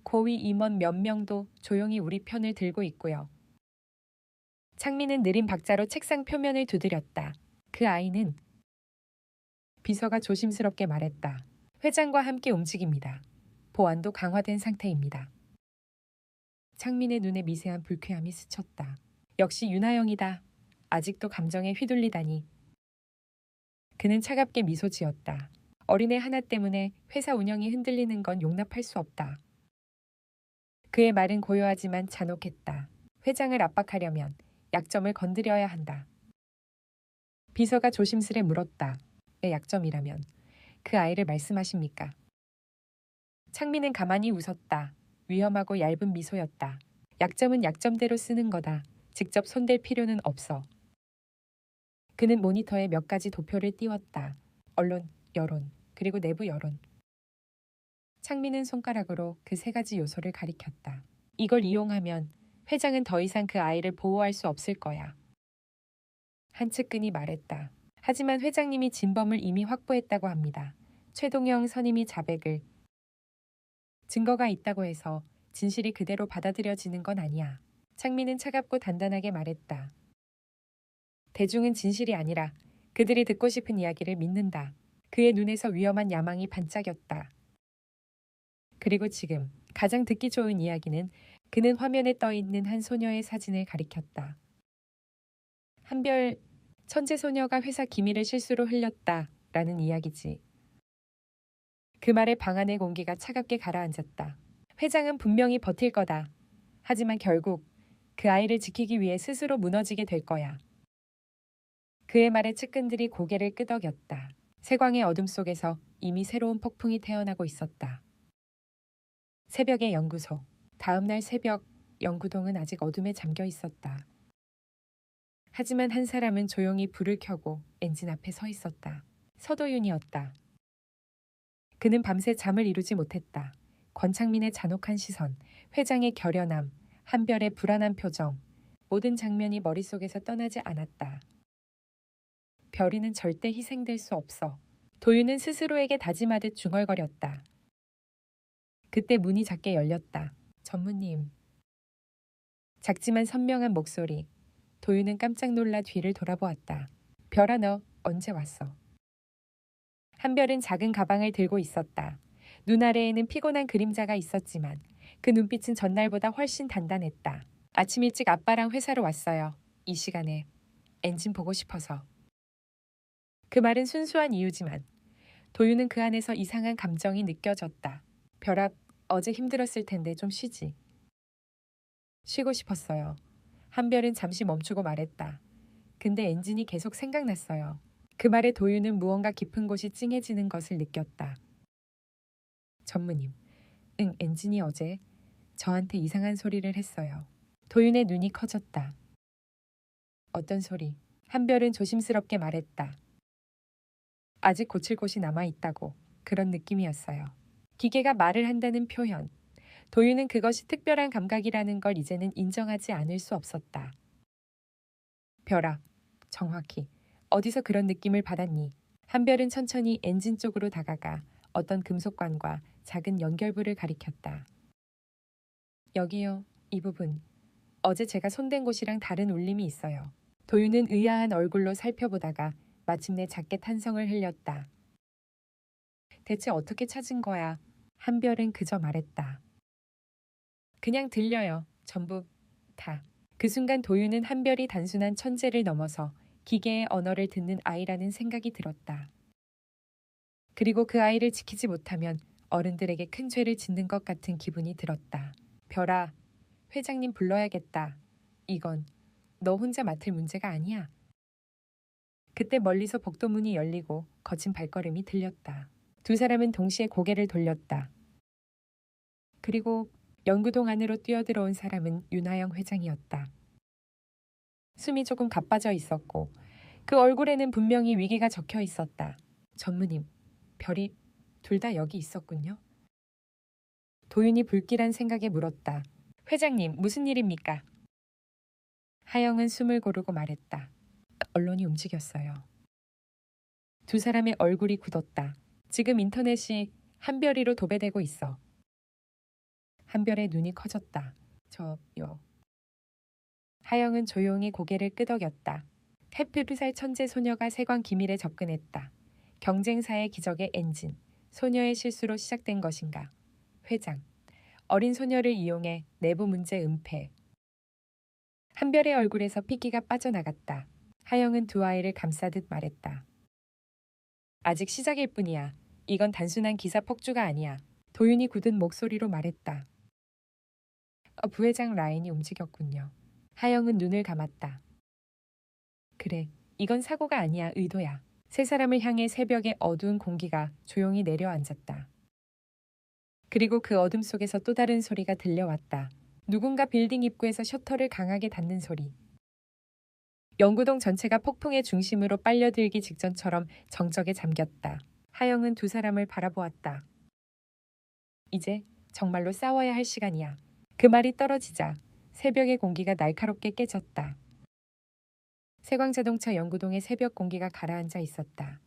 고위 임원 몇 명도 조용히 우리 편을 들고 있고요. 창민은 느린 박자로 책상 표면을 두드렸다. 그 아이는 비서가 조심스럽게 말했다. 회장과 함께 움직입니다. 보안도 강화된 상태입니다. 창민의 눈에 미세한 불쾌함이 스쳤다. 역시 윤하영이다. 아직도 감정에 휘둘리다니. 그는 차갑게 미소 지었다. 어린애 하나 때문에 회사 운영이 흔들리는 건 용납할 수 없다. 그의 말은 고요하지만 잔혹했다. 회장을 압박하려면 약점을 건드려야 한다. 비서가 조심스레 물었다. 내 약점이라면 그 아이를 말씀하십니까? 창민은 가만히 웃었다. 위험하고 얇은 미소였다. 약점은 약점대로 쓰는 거다. 직접 손댈 필요는 없어. 그는 모니터에 몇 가지 도표를 띄웠다. 언론, 여론, 그리고 내부 여론. 창민은 손가락으로 그 세 가지 요소를 가리켰다. 이걸 이용하면 회장은 더 이상 그 아이를 보호할 수 없을 거야. 한 측근이 말했다. 하지만 회장님이 진범을 이미 확보했다고 합니다. 최동영 선임이 자백을. 증거가 있다고 해서 진실이 그대로 받아들여지는 건 아니야. 창민은 차갑고 단단하게 말했다. 대중은 진실이 아니라 그들이 듣고 싶은 이야기를 믿는다. 그의 눈에서 위험한 야망이 반짝였다. 그리고 지금 가장 듣기 좋은 이야기는 그는 화면에 떠있는 한 소녀의 사진을 가리켰다. 한별 천재 소녀가 회사 기밀을 실수로 흘렸다 라는 이야기지. 그 말에 방 안의 공기가 차갑게 가라앉았다. 회장은 분명히 버틸 거다. 하지만 결국 그 아이를 지키기 위해 스스로 무너지게 될 거야. 그의 말에 측근들이 고개를 끄덕였다. 세광의 어둠 속에서 이미 새로운 폭풍이 태어나고 있었다. 새벽의 연구소. 다음 날 새벽 연구동은 아직 어둠에 잠겨 있었다. 하지만 한 사람은 조용히 불을 켜고 엔진 앞에 서 있었다. 서도윤이었다. 그는 밤새 잠을 이루지 못했다. 권창민의 잔혹한 시선, 회장의 결연함, 한별의 불안한 표정, 모든 장면이 머릿속에서 떠나지 않았다. 별이는 절대 희생될 수 없어. 도윤은 스스로에게 다짐하듯 중얼거렸다. 그때 문이 작게 열렸다. 전무님. 작지만 선명한 목소리. 도윤은 깜짝 놀라 뒤를 돌아보았다. 별아, 너 언제 왔어? 한별은 작은 가방을 들고 있었다. 눈 아래에는 피곤한 그림자가 있었지만 그 눈빛은 전날보다 훨씬 단단했다. 아침 일찍 아빠랑 회사로 왔어요. 이 시간에 엔진 보고 싶어서. 그 말은 순수한 이유지만 도윤은 그 안에서 이상한 감정이 느껴졌다. 별아, 어제 힘들었을 텐데 좀 쉬지. 쉬고 싶었어요. 한별은 잠시 멈추고 말했다. 근데 엔진이 계속 생각났어요. 그 말에 도윤은 무언가 깊은 곳이 찡해지는 것을 느꼈다. 전무님, 응, 엔진이 어제 저한테 이상한 소리를 했어요. 도윤의 눈이 커졌다. 어떤 소리? 한별은 조심스럽게 말했다. 아직 고칠 곳이 남아있다고. 그런 느낌이었어요. 기계가 말을 한다는 표현. 도윤은 그것이 특별한 감각이라는 걸 이제는 인정하지 않을 수 없었다. 별아, 정확히 어디서 그런 느낌을 받았니? 한별은 천천히 엔진 쪽으로 다가가 어떤 금속관과 작은 연결부를 가리켰다. 여기요, 이 부분. 어제 제가 손댄 곳이랑 다른 울림이 있어요. 도윤은 의아한 얼굴로 살펴보다가 마침내 작게 탄성을 흘렸다. 대체 어떻게 찾은 거야? 한별은 그저 말했다. 그냥 들려요. 전부 다. 그 순간 도윤은 한별이 단순한 천재를 넘어서 기계의 언어를 듣는 아이라는 생각이 들었다. 그리고 그 아이를 지키지 못하면 어른들에게 큰 죄를 짓는 것 같은 기분이 들었다. 별아, 회장님 불러야겠다. 이건 너 혼자 맡을 문제가 아니야. 그때 멀리서 복도문이 열리고 거친 발걸음이 들렸다. 두 사람은 동시에 고개를 돌렸다. 그리고 연구동 안으로 뛰어들어온 사람은 윤하영 회장이었다. 숨이 조금 가빠져 있었고 그 얼굴에는 분명히 위기가 적혀 있었다. 전무님, 별이 둘 다 여기 있었군요. 도윤이 불길한 생각에 물었다. 회장님, 무슨 일입니까? 하영은 숨을 고르고 말했다. 언론이 움직였어요. 두 사람의 얼굴이 굳었다. 지금 인터넷이 한별이로 도배되고 있어. 한별의 눈이 커졌다. 저요. 하영은 조용히 고개를 끄덕였다. 해피르살 천재 소녀가 세관 기밀에 접근했다. 경쟁사의 기적의 엔진. 소녀의 실수로 시작된 것인가. 회장. 어린 소녀를 이용해 내부 문제 은폐. 한별의 얼굴에서 핏기가 빠져나갔다. 하영은 두 아이를 감싸듯 말했다. 아직 시작일 뿐이야. 이건 단순한 기사 폭주가 아니야. 도윤이 굳은 목소리로 말했다. 부회장 라인이 움직였군요. 하영은 눈을 감았다. 그래, 이건 사고가 아니야, 의도야. 세 사람을 향해 새벽의 어두운 공기가 조용히 내려앉았다. 그리고 그 어둠 속에서 또 다른 소리가 들려왔다. 누군가 빌딩 입구에서 셔터를 강하게 닫는 소리. 연구동 전체가 폭풍의 중심으로 빨려들기 직전처럼 정적에 잠겼다. 하영은 두 사람을 바라보았다. 이제 정말로 싸워야 할 시간이야. 그 말이 떨어지자 새벽의 공기가 날카롭게 깨졌다. 세광자동차 연구동의 새벽 공기가 가라앉아 있었다.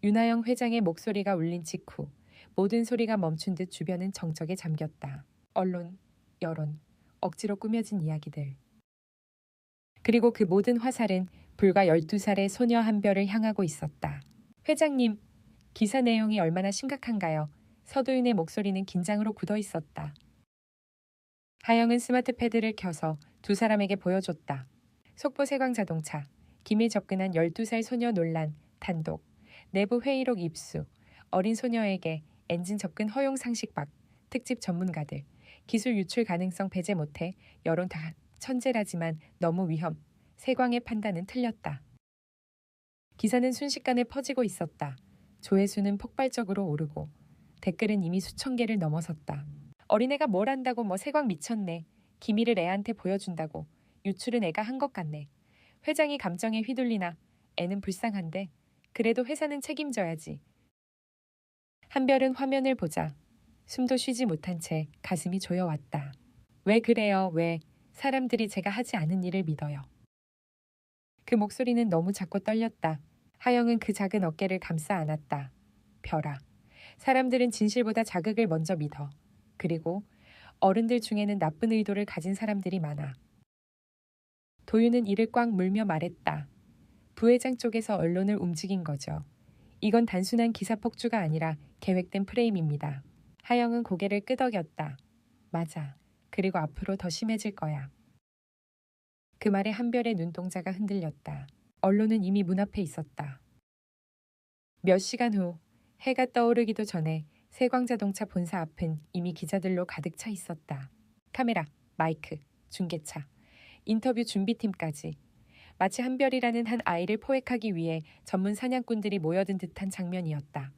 윤하영 회장의 목소리가 울린 직후 모든 소리가 멈춘 듯 주변은 정적에 잠겼다. 언론, 여론, 억지로 꾸며진 이야기들. 그리고 그 모든 화살은 불과 12살의 소녀 한별을 향하고 있었다. 회장님, 기사 내용이 얼마나 심각한가요? 서도윤의 목소리는 긴장으로 굳어 있었다. 하영은 스마트 패드를 켜서 두 사람에게 보여줬다. 속보 세광자동차, 기밀 접근한 12살 소녀 논란, 단독, 내부 회의록 입수, 어린 소녀에게 엔진 접근 허용 상식박, 특집 전문가들, 기술 유출 가능성 배제 못해 여론 다 천재라지만 너무 위험, 세광의 판단은 틀렸다. 기사는 순식간에 퍼지고 있었다. 조회수는 폭발적으로 오르고 댓글은 이미 수천 개를 넘어섰다. 어린애가 뭘 안다고 뭐 세광 미쳤네. 기밀을 애한테 보여준다고. 유출은 애가 한 것 같네. 회장이 감정에 휘둘리나 애는 불쌍한데 그래도 회사는 책임져야지. 한별은 화면을 보자 숨도 쉬지 못한 채 가슴이 조여왔다. 왜 그래요? 왜? 사람들이 제가 하지 않은 일을 믿어요. 그 목소리는 너무 작고 떨렸다. 하영은 그 작은 어깨를 감싸 안았다. 별아. 사람들은 진실보다 자극을 먼저 믿어. 그리고 어른들 중에는 나쁜 의도를 가진 사람들이 많아. 도윤은 이를 꽉 물며 말했다. 부회장 쪽에서 언론을 움직인 거죠. 이건 단순한 기사 폭주가 아니라 계획된 프레임입니다. 하영은 고개를 끄덕였다. 맞아. 그리고 앞으로 더 심해질 거야. 그 말에 한별의 눈동자가 흔들렸다. 언론은 이미 문 앞에 있었다. 몇 시간 후 해가 떠오르기도 전에 세광자동차 본사 앞은 이미 기자들로 가득 차 있었다. 카메라, 마이크, 중계차, 인터뷰 준비팀까지. 마치 한별이라는 한 아이를 포획하기 위해 전문 사냥꾼들이 모여든 듯한 장면이었다.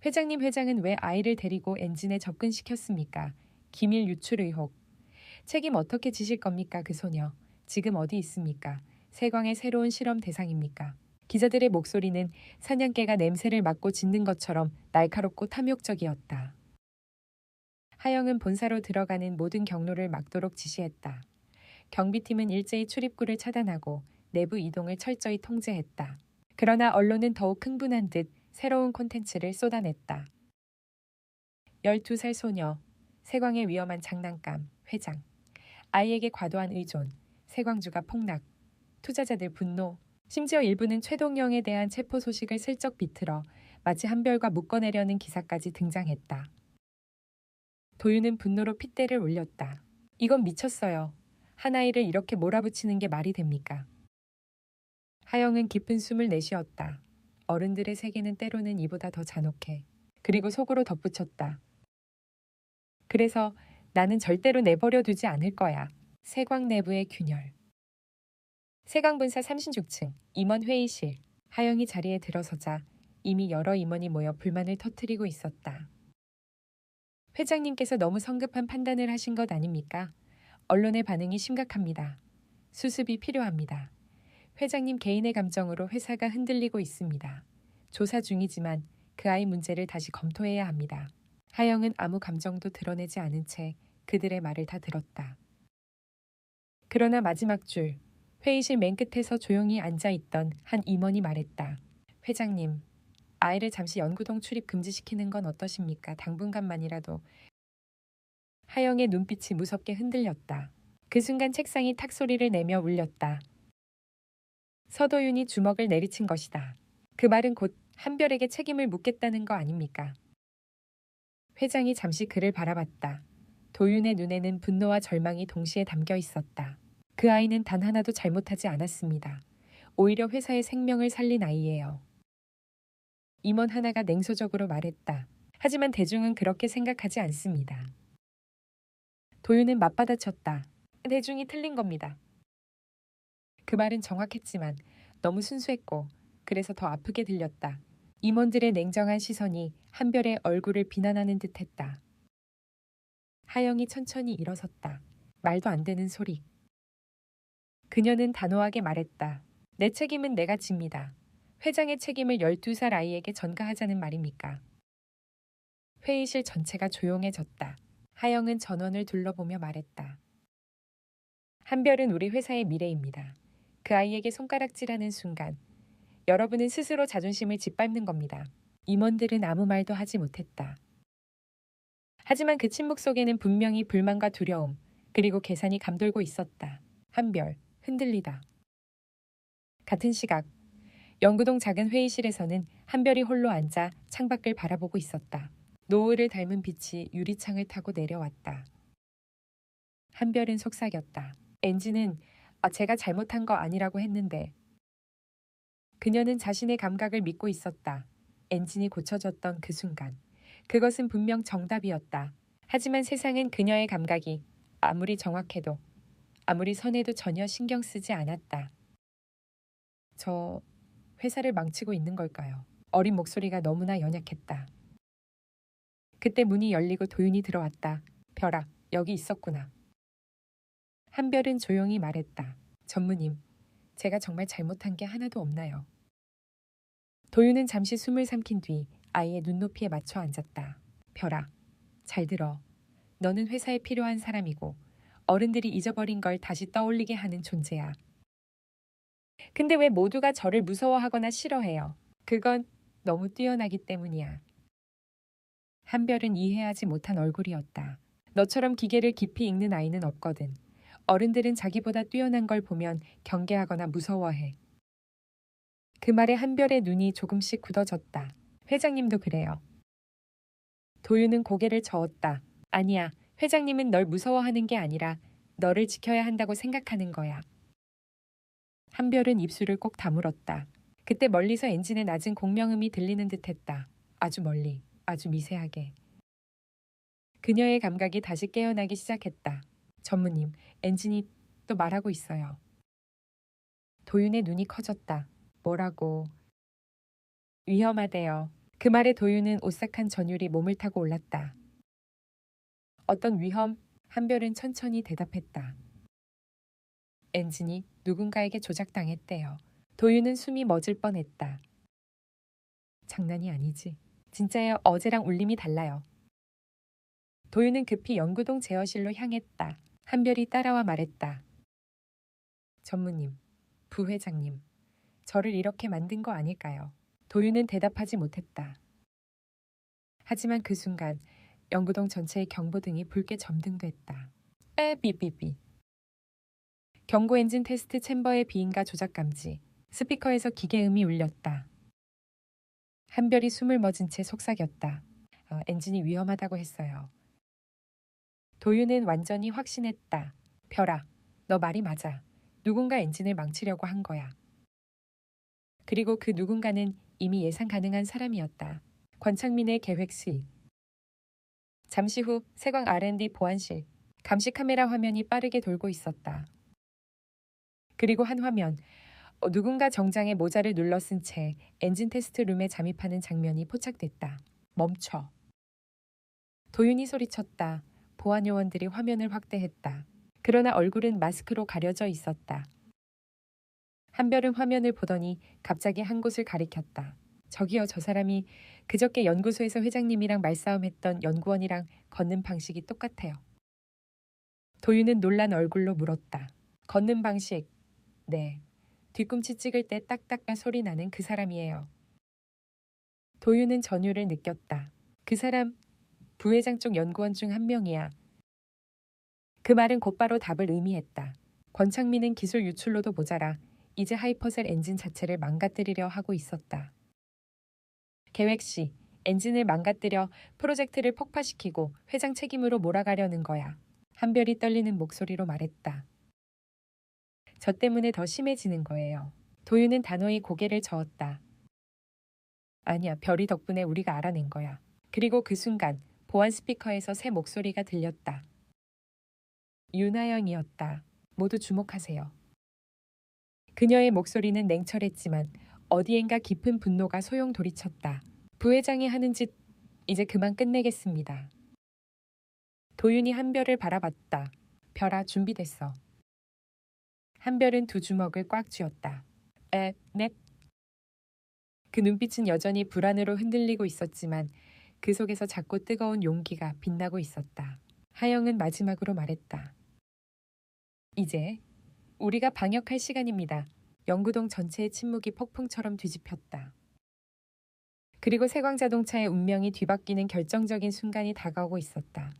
회장은 왜 아이를 데리고 엔진에 접근시켰습니까? 기밀 유출 의혹. 책임 어떻게 지실 겁니까? 그 소녀. 지금 어디 있습니까? 세광의 새로운 실험 대상입니까? 기자들의 목소리는 사냥개가 냄새를 맡고 짖는 것처럼 날카롭고 탐욕적이었다. 하영은 본사로 들어가는 모든 경로를 막도록 지시했다. 경비팀은 일제히 출입구를 차단하고 내부 이동을 철저히 통제했다. 그러나 언론은 더욱 흥분한 듯 새로운 콘텐츠를 쏟아냈다. 12살 소녀, 세광의 위험한 장난감, 회장, 아이에게 과도한 의존, 세광주가 폭락, 투자자들 분노, 심지어 일부는 최동영에 대한 체포 소식을 슬쩍 비틀어 마치 한별과 묶어내려는 기사까지 등장했다. 도윤은 분노로 핏대를 올렸다. 이건 미쳤어요. 한 아이를 이렇게 몰아붙이는 게 말이 됩니까? 하영은 깊은 숨을 내쉬었다. 어른들의 세계는 때로는 이보다 더 잔혹해. 그리고 속으로 덧붙였다. 그래서 나는 절대로 내버려 두지 않을 거야. 세광 내부의 균열. 세광분사 36층 임원 회의실. 하영이 자리에 들어서자 이미 여러 임원이 모여 불만을 터뜨리고 있었다. 회장님께서 너무 성급한 판단을 하신 것 아닙니까? 언론의 반응이 심각합니다. 수습이 필요합니다. 회장님 개인의 감정으로 회사가 흔들리고 있습니다. 조사 중이지만 그 아이 문제를 다시 검토해야 합니다. 하영은 아무 감정도 드러내지 않은 채 그들의 말을 다 들었다. 그러나 마지막 줄, 회의실 맨 끝에서 조용히 앉아있던 한 임원이 말했다. 회장님, 아이를 잠시 연구동 출입 금지시키는 건 어떠십니까? 당분간만이라도. 하영의 눈빛이 무섭게 흔들렸다. 그 순간 책상이 탁 소리를 내며 울렸다. 서도윤이 주먹을 내리친 것이다. 그 말은 곧 한별에게 책임을 묻겠다는 거 아닙니까? 회장이 잠시 그를 바라봤다. 도윤의 눈에는 분노와 절망이 동시에 담겨 있었다. 그 아이는 단 하나도 잘못하지 않았습니다. 오히려 회사의 생명을 살린 아이예요. 임원 하나가 냉소적으로 말했다. 하지만 대중은 그렇게 생각하지 않습니다. 도윤은 맞받아쳤다. 대중이 틀린 겁니다. 그 말은 정확했지만 너무 순수했고 그래서 더 아프게 들렸다. 임원들의 냉정한 시선이 한별의 얼굴을 비난하는 듯했다. 하영이 천천히 일어섰다. 말도 안 되는 소리. 그녀는 단호하게 말했다. 내 책임은 내가 집니다. 회장의 책임을 12살 아이에게 전가하자는 말입니까? 회의실 전체가 조용해졌다. 하영은 전원을 둘러보며 말했다. 한별은 우리 회사의 미래입니다. 그 아이에게 손가락질하는 순간 여러분은 스스로 자존심을 짓밟는 겁니다. 임원들은 아무 말도 하지 못했다. 하지만 그 침묵 속에는 분명히 불만과 두려움 그리고 계산이 감돌고 있었다. 한별, 흔들리다. 같은 시각 연구동 작은 회의실에서는 한별이 홀로 앉아 창밖을 바라보고 있었다. 노을을 닮은 빛이 유리창을 타고 내려왔다. 한별은 속삭였다. 엔지는 제가 잘못한 거 아니라고 했는데. 그녀는 자신의 감각을 믿고 있었다. 엔진이 고쳐졌던 그 순간. 그것은 분명 정답이었다. 하지만 세상은 그녀의 감각이 아무리 정확해도 아무리 선해도 전혀 신경 쓰지 않았다. 저 회사를 망치고 있는 걸까요? 어린 목소리가 너무나 연약했다. 그때 문이 열리고 도윤이 들어왔다. 별아, 여기 있었구나. 한별은 조용히 말했다. 전무님, 제가 정말 잘못한 게 하나도 없나요? 도윤은 잠시 숨을 삼킨 뒤 아이의 눈높이에 맞춰 앉았다. 별아, 잘 들어. 너는 회사에 필요한 사람이고 어른들이 잊어버린 걸 다시 떠올리게 하는 존재야. 근데 왜 모두가 저를 무서워하거나 싫어해요? 그건 너무 뛰어나기 때문이야. 한별은 이해하지 못한 얼굴이었다. 너처럼 기계를 깊이 읽는 아이는 없거든. 어른들은 자기보다 뛰어난 걸 보면 경계하거나 무서워해. 그 말에 한별의 눈이 조금씩 굳어졌다. 회장님도 그래요. 도윤은 고개를 저었다. 아니야, 회장님은 널 무서워하는 게 아니라 너를 지켜야 한다고 생각하는 거야. 한별은 입술을 꼭 다물었다. 그때 멀리서 엔진의 낮은 공명음이 들리는 듯했다. 아주 멀리, 아주 미세하게. 그녀의 감각이 다시 깨어나기 시작했다. 전무님, 엔진이 또 말하고 있어요. 도윤의 눈이 커졌다. 뭐라고? 위험하대요. 그 말에 도윤은 오싹한 전율이 몸을 타고 올랐다. 어떤 위험? 한별은 천천히 대답했다. 엔진이 누군가에게 조작당했대요. 도윤은 숨이 멎을 뻔했다. 장난이 아니지. 진짜요. 어제랑 울림이 달라요. 도윤은 급히 연구동 제어실로 향했다. 한별이 따라와 말했다. 전무님, 부회장님, 저를 이렇게 만든 거 아닐까요? 도윤은 대답하지 못했다. 하지만 그 순간 연구동 전체의 경보등이 붉게 점등됐다. 삐삐삐. 경고 엔진 테스트 챔버의 비인가 조작 감지. 스피커에서 기계음이 울렸다. 한별이 숨을 멎은 채 속삭였다. 엔진이 위험하다고 했어요. 도윤은 완전히 확신했다. 별아, 너 말이 맞아. 누군가 엔진을 망치려고 한 거야. 그리고 그 누군가는 이미 예상 가능한 사람이었다. 권창민의 계획실. 잠시 후 세광 R&D 보안실. 감시 카메라 화면이 빠르게 돌고 있었다. 그리고 한 화면, 누군가 정장에 모자를 눌러 쓴 채 엔진 테스트 룸에 잠입하는 장면이 포착됐다. 멈춰. 도윤이 소리쳤다. 보안 요원들이 화면을 확대했다. 그러나 얼굴은 마스크로 가려져 있었다. 한별은 화면을 보더니 갑자기 한 곳을 가리켰다. 저기요, 저 사람이 그저께 연구소에서 회장님이랑 말싸움했던 연구원이랑 걷는 방식이 똑같아요. 도윤은 놀란 얼굴로 물었다. 걷는 방식. 네. 뒤꿈치 찍을 때 딱딱 소리 나는 그 사람이에요. 도윤은 전율을 느꼈다. 그 사람 부회장 쪽 연구원 중 한 명이야. 그 말은 곧바로 답을 의미했다. 권창민은 기술 유출로도 모자라 이제 하이퍼셀 엔진 자체를 망가뜨리려 하고 있었다. 계획 시 엔진을 망가뜨려 프로젝트를 폭파시키고 회장 책임으로 몰아가려는 거야. 한별이 떨리는 목소리로 말했다. 저 때문에 더 심해지는 거예요. 도윤은 단호히 고개를 저었다. 아니야, 별이 덕분에 우리가 알아낸 거야. 그리고 그 순간 보안 스피커에서 새 목소리가 들렸다. 윤하영이었다. 모두 주목하세요. 그녀의 목소리는 냉철했지만 어디엔가 깊은 분노가 소용돌이쳤다. 부회장이 하는 짓 이제 그만 끝내겠습니다. 도윤이 한별을 바라봤다. 별아, 준비됐어. 한별은 두 주먹을 꽉 쥐었다. 넵. 그 눈빛은 여전히 불안으로 흔들리고 있었지만 그 속에서 작고 뜨거운 용기가 빛나고 있었다. 하영은 마지막으로 말했다. 이제 우리가 방역할 시간입니다. 영구동 전체의 침묵이 폭풍처럼 뒤집혔다. 그리고 세광자동차의 운명이 뒤바뀌는 결정적인 순간이 다가오고 있었다.